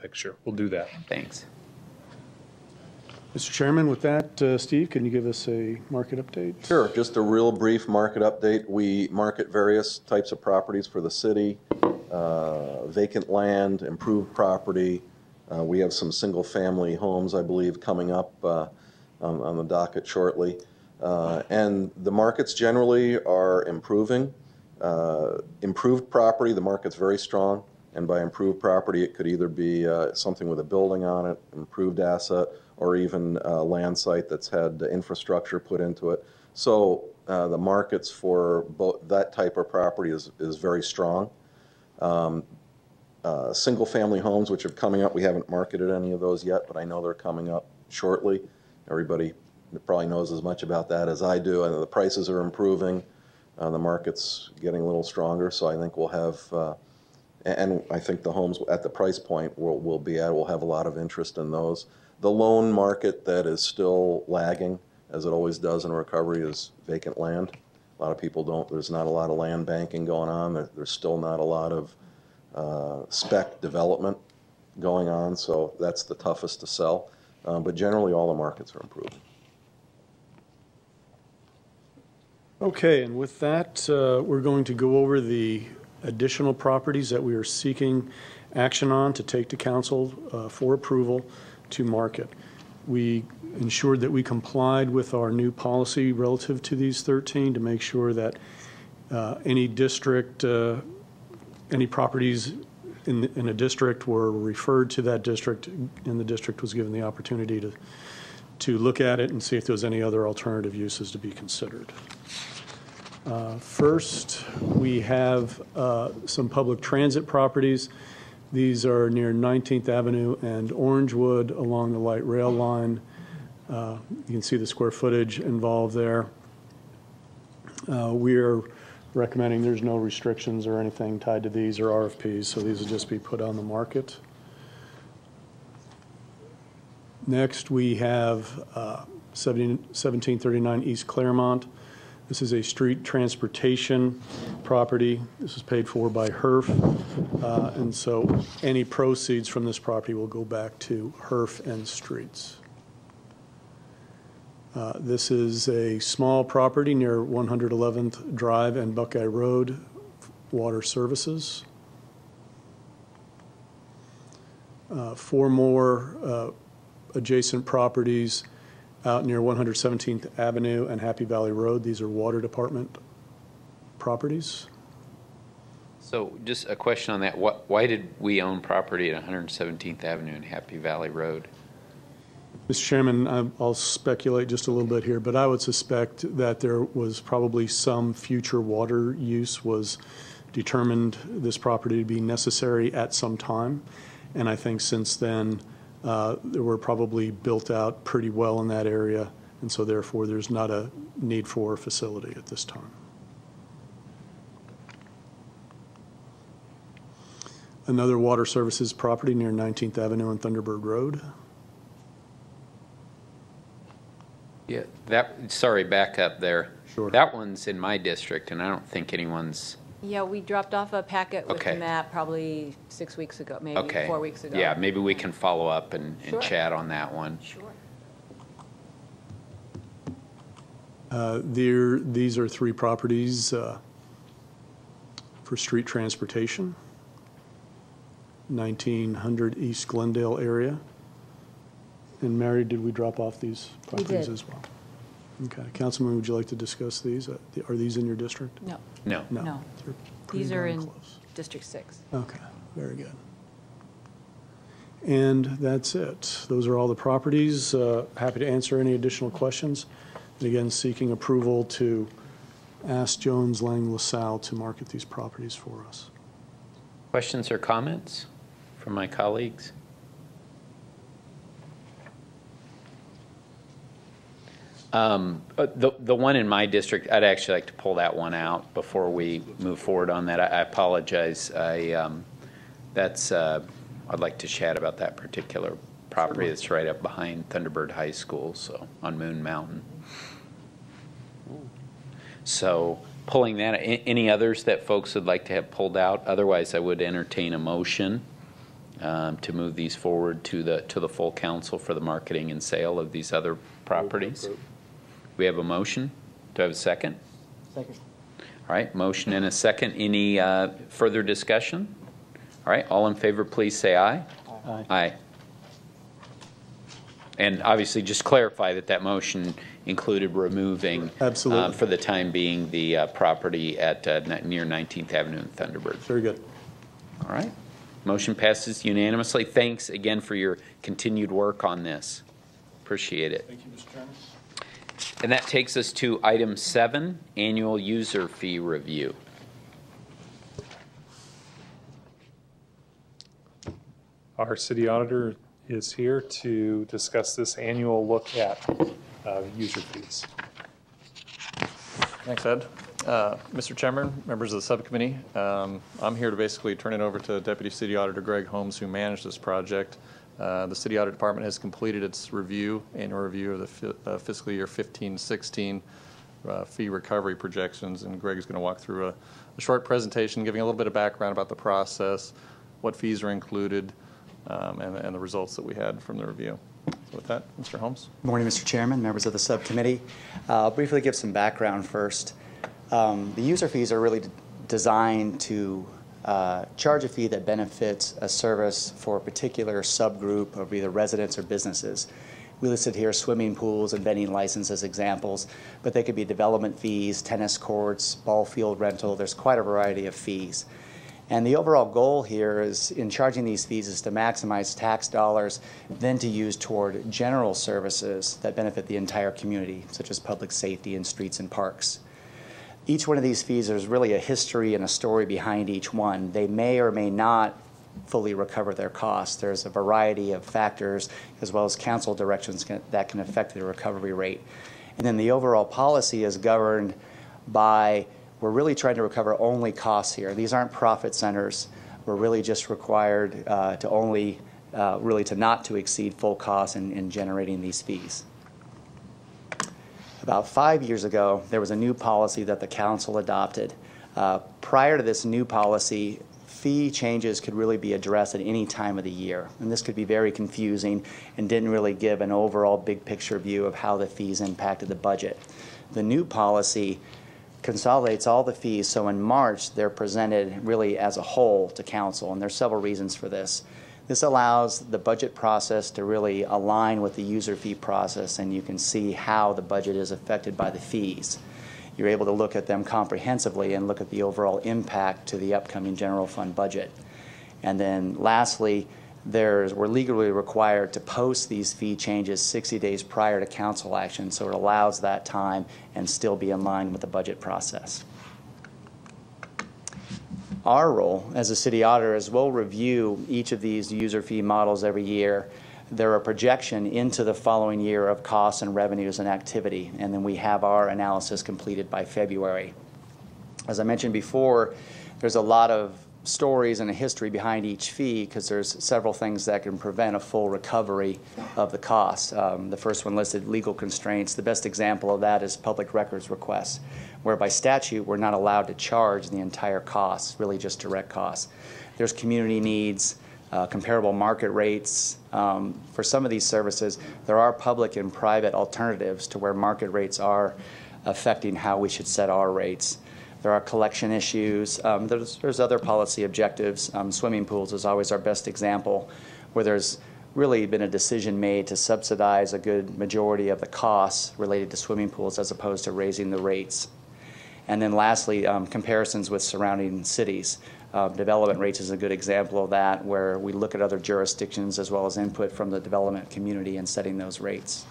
picture. We'll do that. Thanks. Mr. Chairman, with that, Steve, can you give us a market update? Sure, just a real brief market update. We market various types of properties for the city, vacant land, improved property. We have some single-family homes, I believe, coming up on the docket shortly. And the markets generally are improving. Improved property, the market's very strong. And by improved property, it could either be something with a building on it, improved asset, or even a land site that's had infrastructure put into it. So the markets for both that type of property is very strong. Single-family homes, which are coming up, we haven't marketed any of those yet, but I know they're coming up shortly. Everybody probably knows as much about that as I do. And the prices are improving. The market's getting a little stronger, so I think we'll have, and I think the homes at the price point we'll have a lot of interest in those. The loan market that is still lagging, as it always does in recovery, is vacant land. A lot of people there's not a lot of land banking going on. There's still not a lot of spec development going on, so that's the toughest to sell. But generally, all the markets are improving. Okay, and with that, we're going to go over the additional properties that we are seeking action on to take to council for approval to market. We ensured that we complied with our new policy relative to these 13 to make sure that any district, any properties in a district were referred to that district, and the district was given the opportunity to look at it and see if there was any other alternative uses to be considered. First, we have some public transit properties. These are near 19th Avenue and Orangewood along the light rail line. You can see the square footage involved there. We are recommending there's no restrictions or anything tied to these or RFPs, so these will just be put on the market. Next, we have 1739 East Claremont. This is a street transportation property. This is paid for by HERF, and so any proceeds from this property will go back to HERF and streets. This is a small property near 111th Drive and Buckeye Road, water services. 4 more adjacent properties out near 117th Avenue and Happy Valley Road. These are water department properties. So just a question on that. Why did we own property at 117th Avenue and Happy Valley Road? Mr. Chairman, I'll speculate just a little bit here, but I would suspect that there was probably some future water use was determined this property to be necessary at some time. And I think since then, they were probably built out pretty well in that area, and so therefore there's not a need for a facility at this time. Another water services property near 19th Avenue and Thunderbird Road. Yeah, sorry, back up there. Sure. That one's in my district, and I don't think anyone's, Yeah, we dropped off a packet with Okay. the map probably 6 weeks ago, maybe okay. 4 weeks ago. Yeah, maybe we can follow up and Sure. chat on that one. Sure. These are 3 properties for street transportation. 1900 East Glendale area. And Mary, did we drop off these properties did. as well? Okay. Councilman, would you like to discuss these? Are these in your district? No. No. No. They're pretty These are darn in close. District 6. Okay, very good. And that's it. Those are all the properties. Happy to answer any additional questions. And again, seeking approval to ask Jones Lang LaSalle to market these properties for us. Questions or comments from my colleagues? The one in my district, I'd actually like to pull that one out before we move forward on that. I apologize. I'd like to chat about that particular property that's right up behind Thunderbird High School, so on Moon Mountain. So pulling that, any others that folks would like to have pulled out? Otherwise, I would entertain a motion to move these forward to the full council for the marketing and sale of these other properties. We have a motion. Do I have a second? Second. All right, motion and a second. Any further discussion? All right, all in favor, please say aye. Aye. Aye. And obviously, just clarify that motion included removing, Absolutely. for the time being, the property at near 19th Avenue and Thunderbird. Very good. All right. Motion passes unanimously. Thanks again for your continued work on this. Appreciate it. Thank you, Mr. Chairman. And that takes us to item 7, annual user fee review. Our city auditor is here to discuss this annual look at user fees. Thanks, Ed. Mr. Chairman, members of the subcommittee, I'm here to basically turn it over to Deputy City Auditor Greg Holmes, who managed this project. The City Audit Department has completed its annual review of the fiscal year 15-16 fee recovery projections, and Greg is going to walk through a short presentation giving a little bit of background about the process, what fees are included, and the results that we had from the review. So with that, Mr. Holmes. Good morning, Mr. Chairman, members of the subcommittee. I'll briefly give some background first. The user fees are really designed to charge a fee that benefits a service for a particular subgroup of either residents or businesses. We listed here swimming pools and vending licenses as examples, but they could be development fees, tennis courts, ball field rental. There's quite a variety of fees. And the overall goal here is, in charging these fees, is to maximize tax dollars, then to use toward general services that benefit the entire community, such as public safety and streets and parks. Each one of these fees, there's really a history and a story behind each one. They may or may not fully recover their costs. There's a variety of factors, as well as council directions that can affect the recovery rate. And then the overall policy is governed by, we're really trying to recover only costs here. These aren't profit centers. We're really just required to only, really to not to exceed full costs in generating these fees. About 5 years ago, there was a new policy that the council adopted. Prior to this new policy, fee changes could really be addressed at any time of the year. And this could be very confusing and didn't really give an overall big picture view of how the fees impacted the budget. The new policy consolidates all the fees, so in March they're presented really as a whole to council, and there's several reasons for this. This allows the budget process to really align with the user fee process, and you can see how the budget is affected by the fees. You're able to look at them comprehensively and look at the overall impact to the upcoming general fund budget. And then lastly, we're legally required to post these fee changes 60 days prior to council action, so it allows that time and still be in line with the budget process. Our role as a city auditor is we'll review each of these user fee models every year. They're a projection into the following year of costs and revenues and activity, and then we have our analysis completed by February. As I mentioned before, there's a lot of stories and a history behind each fee because there's several things that can prevent a full recovery of the costs. The first one listed legal constraints. The best example of that is public records requests, where by statute we're not allowed to charge the entire cost, really just direct costs. There's community needs, comparable market rates. For some of these services, there are public and private alternatives to where market rates are affecting how we should set our rates. There are collection issues. There's other policy objectives. Swimming pools is always our best example, where there's really been a decision made to subsidize a good majority of the costs related to swimming pools as opposed to raising the rates. And then lastly, comparisons with surrounding cities. Development rates is a good example of that, where we look at other jurisdictions as well as input from the development community in setting those rates.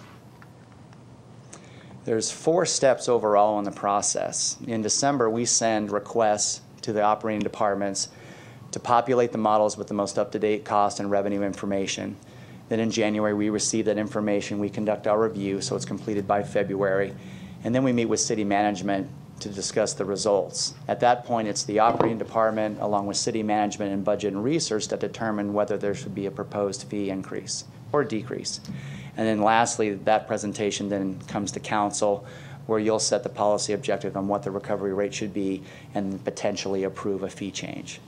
There's 4 steps overall in the process. In December, we send requests to the operating departments to populate the models with the most up-to-date cost and revenue information. Then in January, we receive that information. We conduct our review, so it's completed by February. And then we meet with city management to discuss the results. At that point, it's the operating department, along with city management and budget and research, that determine whether there should be a proposed fee increase or decrease. And then lastly, that presentation then comes to council, where you'll set the policy objective on what the recovery rate should be and potentially approve a fee change.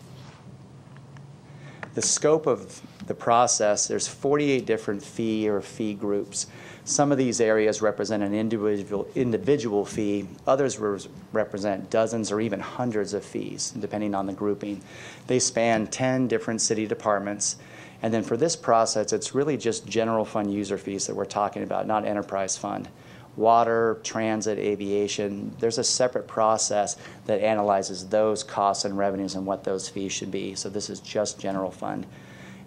The scope of the process, there's 48 different fee groups. Some of these areas represent an individual fee. Others represent dozens or even hundreds of fees, depending on the grouping. They span 10 different city departments. And then for this process, it's really just general fund user fees that we're talking about, not enterprise fund. Water, transit, aviation, there's a separate process that analyzes those costs and revenues and what those fees should be. So this is just general fund.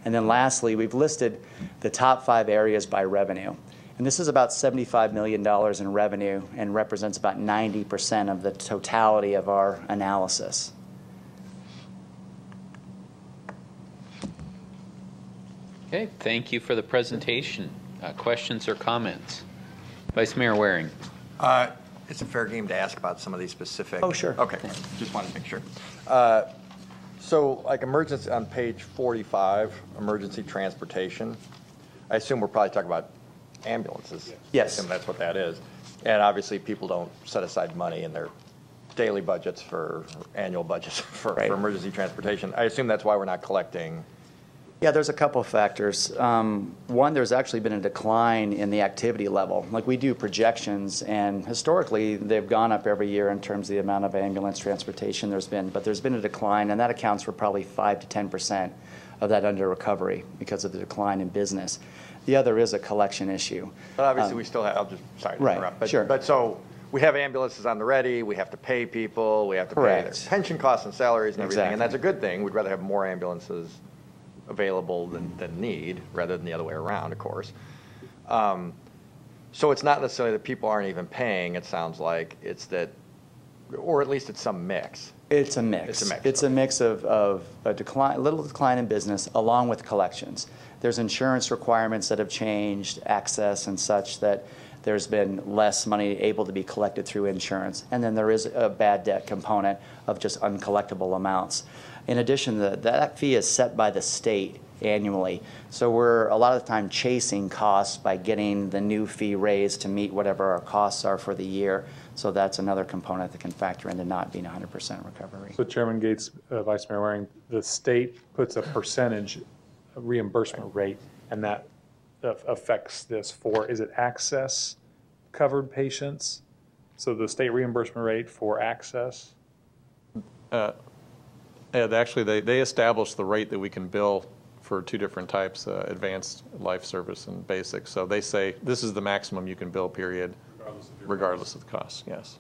And then lastly, we've listed the top 5 areas by revenue. And this is about $75 million in revenue and represents about 90% of the totality of our analysis. Okay, thank you for the presentation. Questions or comments? Vice Mayor Waring. It's a fair game to ask about some of these specific. Oh, sure. Okay, just wanted to make sure. So like emergency, on page 45, emergency transportation, I assume we're probably talking about ambulances. Yes. I assume that's what that is. And obviously people don't set aside money in their daily budgets for annual budgets for emergency transportation. I assume that's why we're not collecting. Yeah, there's a couple of factors. One, there's actually been a decline in the activity level. Like, we do projections, and historically they've gone up every year in terms of the amount of ambulance transportation but there's been a decline, and that accounts for probably 5 to 10% of that under recovery because of the decline in business. The other is a collection issue. But obviously we still have, sorry to interrupt. But, sure. But so we have ambulances on the ready, we have to pay people, we have to pay their pension costs and salaries and everything, and that's a good thing. We'd rather have more ambulances available than need, rather than the other way around, of course. So it's not necessarily that people aren't even paying, it sounds like. It's that, or at least it's some mix. It's a mix. It's a mix. It's a mix of a little decline in business along with collections. There's insurance requirements that have changed, access and such, that there's been less money able to be collected through insurance. And then there is a bad debt component of just uncollectible amounts. In addition, that fee is set by the state annually. So we're a lot of the time chasing costs by getting the new fee raised to meet whatever our costs are for the year. So that's another component that can factor into not being 100% recovery. So Chairman Gates, Vice Mayor Waring, the state puts a percentage reimbursement rate, and that affects this for, is it access covered patients? So the state reimbursement rate for access? Actually, they established the rate that we can bill for 2 different types, advanced life service and basic. So they say this is the maximum you can bill, period, regardless of the cost, yes.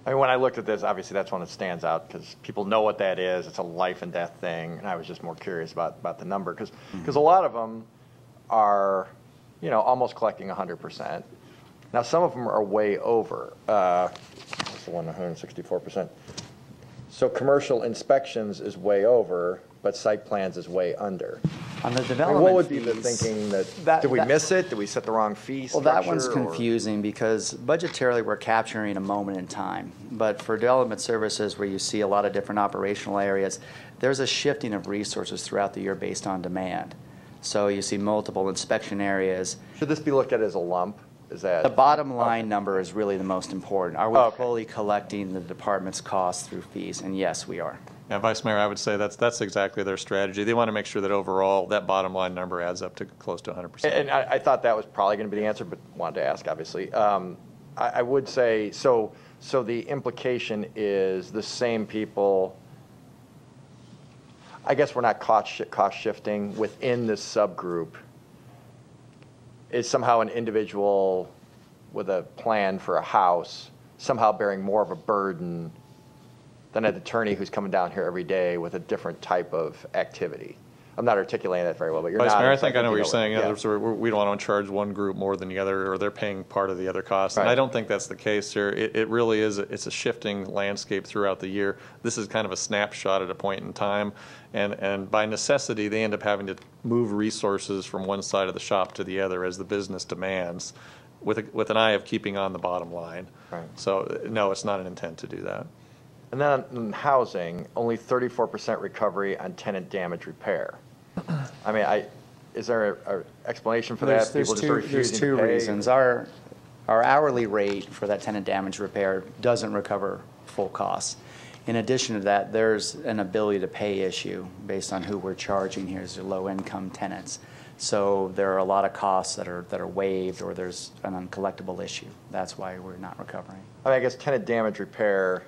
I mean, when I looked at this, obviously that's one that stands out because people know what that is. It's a life and death thing, and I was just more curious about the number because a lot of them are, you know, almost collecting 100%. Now some of them are way over. What's the one, 164%? So commercial inspections is way over, but site plans is way under. On the I mean, development what would be the fees, thinking did we miss it? Did we set the wrong fee Well, structure? that one's confusing because budgetarily we're capturing a moment in time. But for development services where you see a lot of different operational areas, there's a shifting of resources throughout the year based on demand. So you see multiple inspection areas. Should this be looked at as a lump? Is that the bottom line number is really the most important. Are we fully collecting the department's costs through fees? And yes, we are. Yeah, Vice Mayor, I would say that's exactly their strategy. They want to make sure that overall that bottom line number adds up to close to 100%. And I thought that was probably going to be the answer, but wanted to ask, obviously. I would say, so the implication is the same people, I guess we're not cost shifting within this subgroup, is somehow an individual with a plan for a house somehow bearing more of a burden than an attorney who's coming down here every day with a different type of activity. I'm not articulating that very well, but you're Vice not. Mayor, I think I know what you're saying. Yeah. We don't want to charge one group more than the other, or they're paying part of the other costs. And I don't think that's the case here. It really is. It's a shifting landscape throughout the year. This is kind of a snapshot at a point in time, and by necessity, they end up having to move resources from one side of the shop to the other as the business demands, with an eye of keeping on the bottom line. Right. So no, it's not an intent to do that. And then in housing, only 34% recovery on tenant damage repair. I mean, is there an explanation for that? There's two reasons. Our hourly rate for that tenant damage repair doesn't recover full costs. In addition to that, there's an ability to pay issue based on who we're charging here as low-income tenants. So there are a lot of costs that are waived, or there's an uncollectible issue. That's why we're not recovering. I mean, I guess tenant damage repair,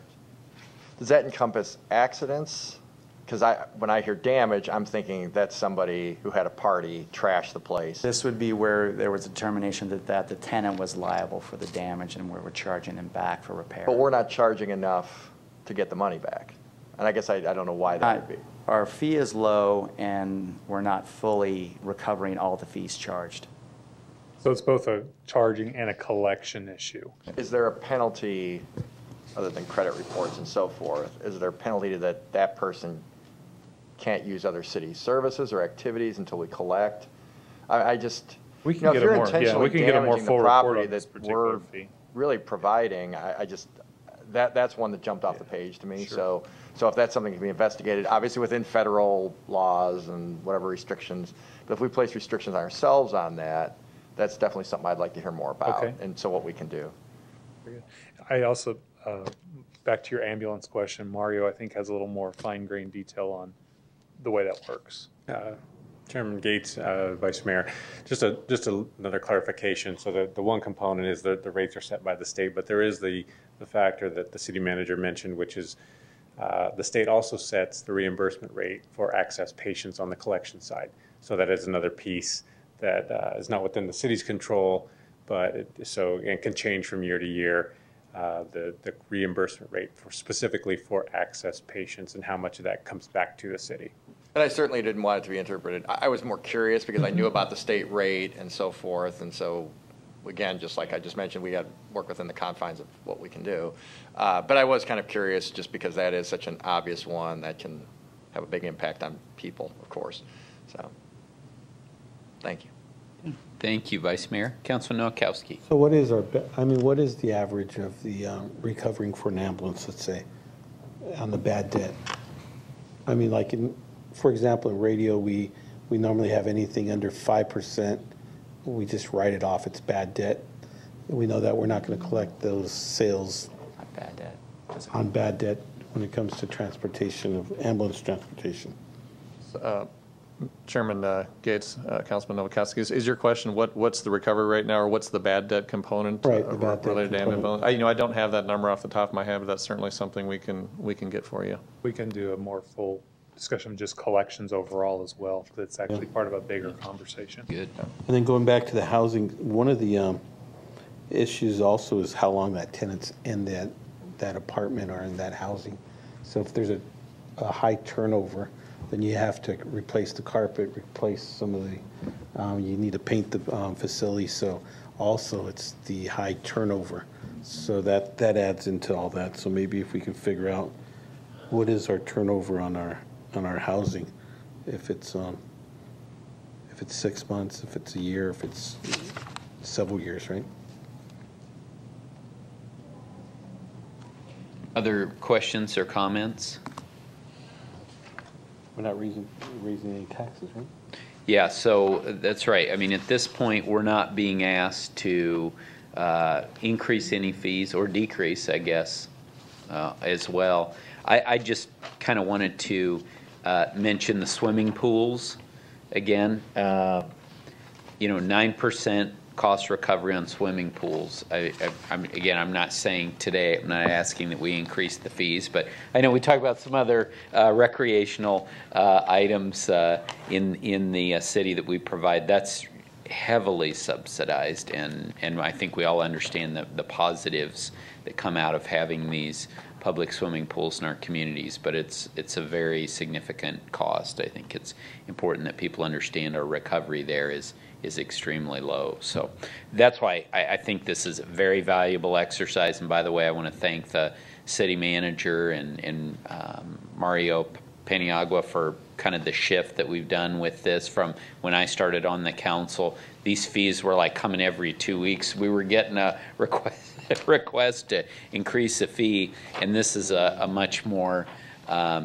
does that encompass accidents? Because when I hear damage, I'm thinking that's somebody who had a party, trashed the place. This would be where there was a determination that the tenant was liable for the damage and where we're charging him back for repair. But we're not charging enough to get the money back. And I guess I don't know why that would be. Our fee is low, and we're not fully recovering all the fees charged. So it's both a charging and a collection issue. Is there a penalty, other than credit reports and so forth, is there a penalty that person can't use other city services or activities until we collect? I just, we can get a more, we can get a more full report on this particular fee. Really providing, that's one that jumped off the page to me. Sure. So if that's something that can be investigated, obviously within federal laws and whatever restrictions, but if we place restrictions on ourselves on that, that's definitely something I'd like to hear more about. Okay. And so what we can do. Very good. I also, back to your ambulance question, Mario, I think has a little more fine-grained detail on the way that works. Chairman Gates, Vice Mayor, just another clarification. So the one component is the rates are set by the state, but there is the factor that the city manager mentioned, which is the state also sets the reimbursement rate for access patients on the collection side. So that is another piece that is not within the city's control, but it can change from year to year. The reimbursement rate specifically for access patients and how much of that comes back to the city. And I certainly didn't want it to be interpreted. I was more curious because I knew about the state rate and so forth. And so, again, just like I just mentioned, we got to work within the confines of what we can do. But I was kind of curious just because that is such an obvious one that can have a big impact on people, of course. So, thank you. Thank you, Vice Mayor. Councilman Nowakowski. So what is what is the average of the recovering for an ambulance, let's say, on the bad debt? I mean, like for example, in radio, we normally have anything under 5%. We just write it off. It's bad debt. We know that we're not going to collect those sales on bad debt when it comes to transportation, of ambulance transportation. Chairman Gates, Councilman Nowakowski, is your question what's the recovery rate now, or what's the bad debt component? Right, the bad debt related to ambulance? I don't have that number off the top of my head, but that's certainly something we can get for you. We can do a more full discussion of just collections overall as well. That's actually part of a bigger conversation. Good. And then going back to the housing, one of the issues also is how long that tenant's in that apartment or in that housing. So if there's a high turnover, then you have to replace the carpet, replace some of the, you need to paint the facility. So also it's the high turnover. So that adds into all that. So maybe if we can figure out what is our turnover on our housing, if it's if it's 6 months, if it's a year, if it's several years, right? Other questions or comments? We're not raising any taxes, right? Yeah, so that's right. I mean, at this point, we're not being asked to increase any fees or decrease, I guess, as well. I just kind of wanted to mention the swimming pools again. 9% cost recovery on swimming pools. I'm not saying today, I'm not asking that we increase the fees, but I know we talk about some other recreational items in the city that we provide. That's heavily subsidized, and I think we all understand the positives that come out of having these public swimming pools in our communities, but it's a very significant cost. I think it's important that people understand our recovery there is extremely low. So that's why I think this is a very valuable exercise. And by the way, I want to thank the city manager and Mario Paniagua for kind of the shift that we've done with this from when I started on the council. These fees were like coming every 2 weeks. We were getting a request to increase the fee, and this is a much more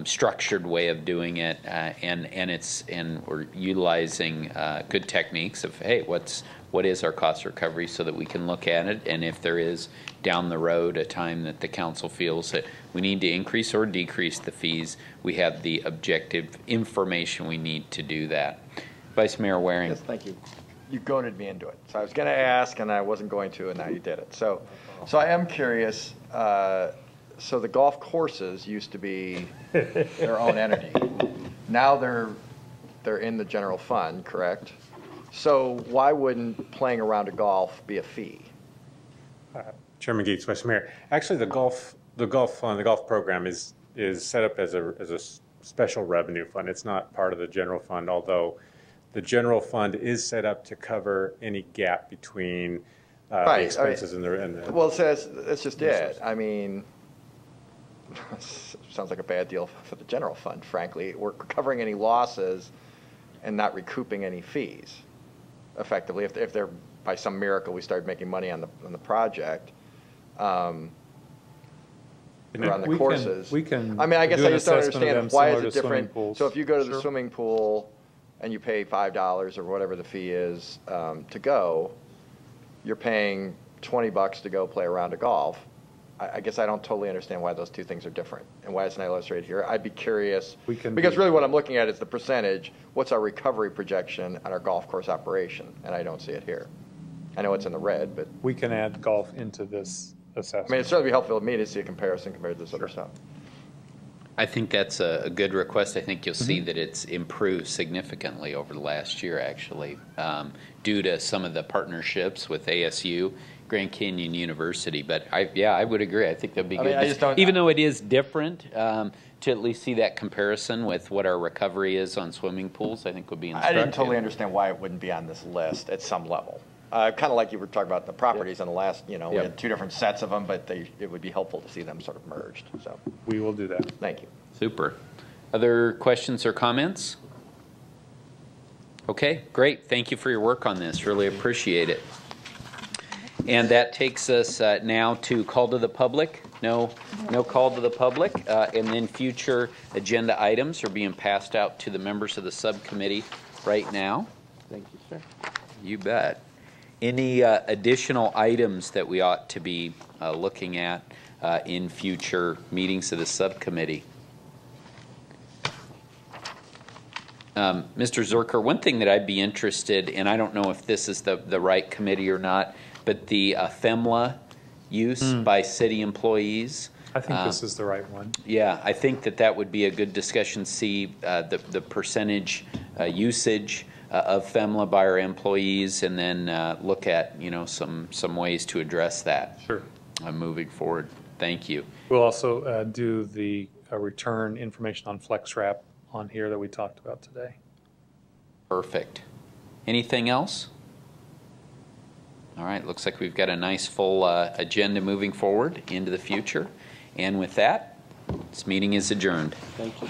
structured way of doing it, and we're utilizing good techniques of, hey, what is our cost recovery, so that we can look at it, and if there is down the road a time that the council feels that we need to increase or decrease the fees, we have the objective information we need to do that. Vice Mayor Waring. Yes, thank you. You goaded me into it. So I was going to ask, and I wasn't going to, and now you did it. So I am curious. So the golf courses used to be their own entity. Now they're in the general fund, correct? So why wouldn't playing a round of golf be a fee? Chairman Gates, Vice Mayor. Actually, the golf fund, the golf program is set up as a special revenue fund. It's not part of the general fund, although the general fund is set up to cover any gap between the expenses and the. Well, it says that's just it. I mean, sounds like a bad deal for the general fund, frankly. We're covering any losses and not recouping any fees, effectively. If they're, by some miracle, we started making money on the project, around the courses. I mean, I guess I just don't understand why is it different. So if you go to the swimming pool and you pay $5 or whatever the fee is to go, you're paying $20 to go play a round of golf. I guess I don't totally understand why those two things are different and why it's not illustrated here. I'd be curious, because really what I'm looking at is the percentage. What's our recovery projection on our golf course operation? And I don't see it here. I know it's in the red, but we can add golf into this assessment. I mean, it'd certainly be helpful to me to see a comparison compared to this other stuff. I think that's a good request. I think you'll see that it's improved significantly over the last year, actually, due to some of the partnerships with ASU, Grand Canyon University. But I would agree. I think that'd be good. Even though it is different, to at least see that comparison with what our recovery is on swimming pools, I think would be instructive. I didn't totally understand why it wouldn't be on this list at some level. Kind of like you were talking about the properties on the last, we had two different sets of them, but it would be helpful to see them sort of merged. So we will do that. Thank you. Super. Other questions or comments? Okay, great. Thank you for your work on this. Really appreciate it. And that takes us now to call to the public. No call to the public. And then future agenda items are being passed out to the members of the subcommittee right now. Thank you, sir. You bet. Any additional items that we ought to be looking at in future meetings of the subcommittee? Mr. Zerker, one thing that I'd be interested in, I don't know if this is the right committee or not, but the FEMLA use by city employees. I think this is the right one. Yeah, I think that would be a good discussion, see the percentage usage of FEMLA by our employees, and then look at some ways to address that. Sure. Moving forward. Thank you. We'll also do the return information on FlexWrap on here that we talked about today. Perfect. Anything else? All right, looks like we've got a nice full agenda moving forward into the future. And with that, this meeting is adjourned. Thank you.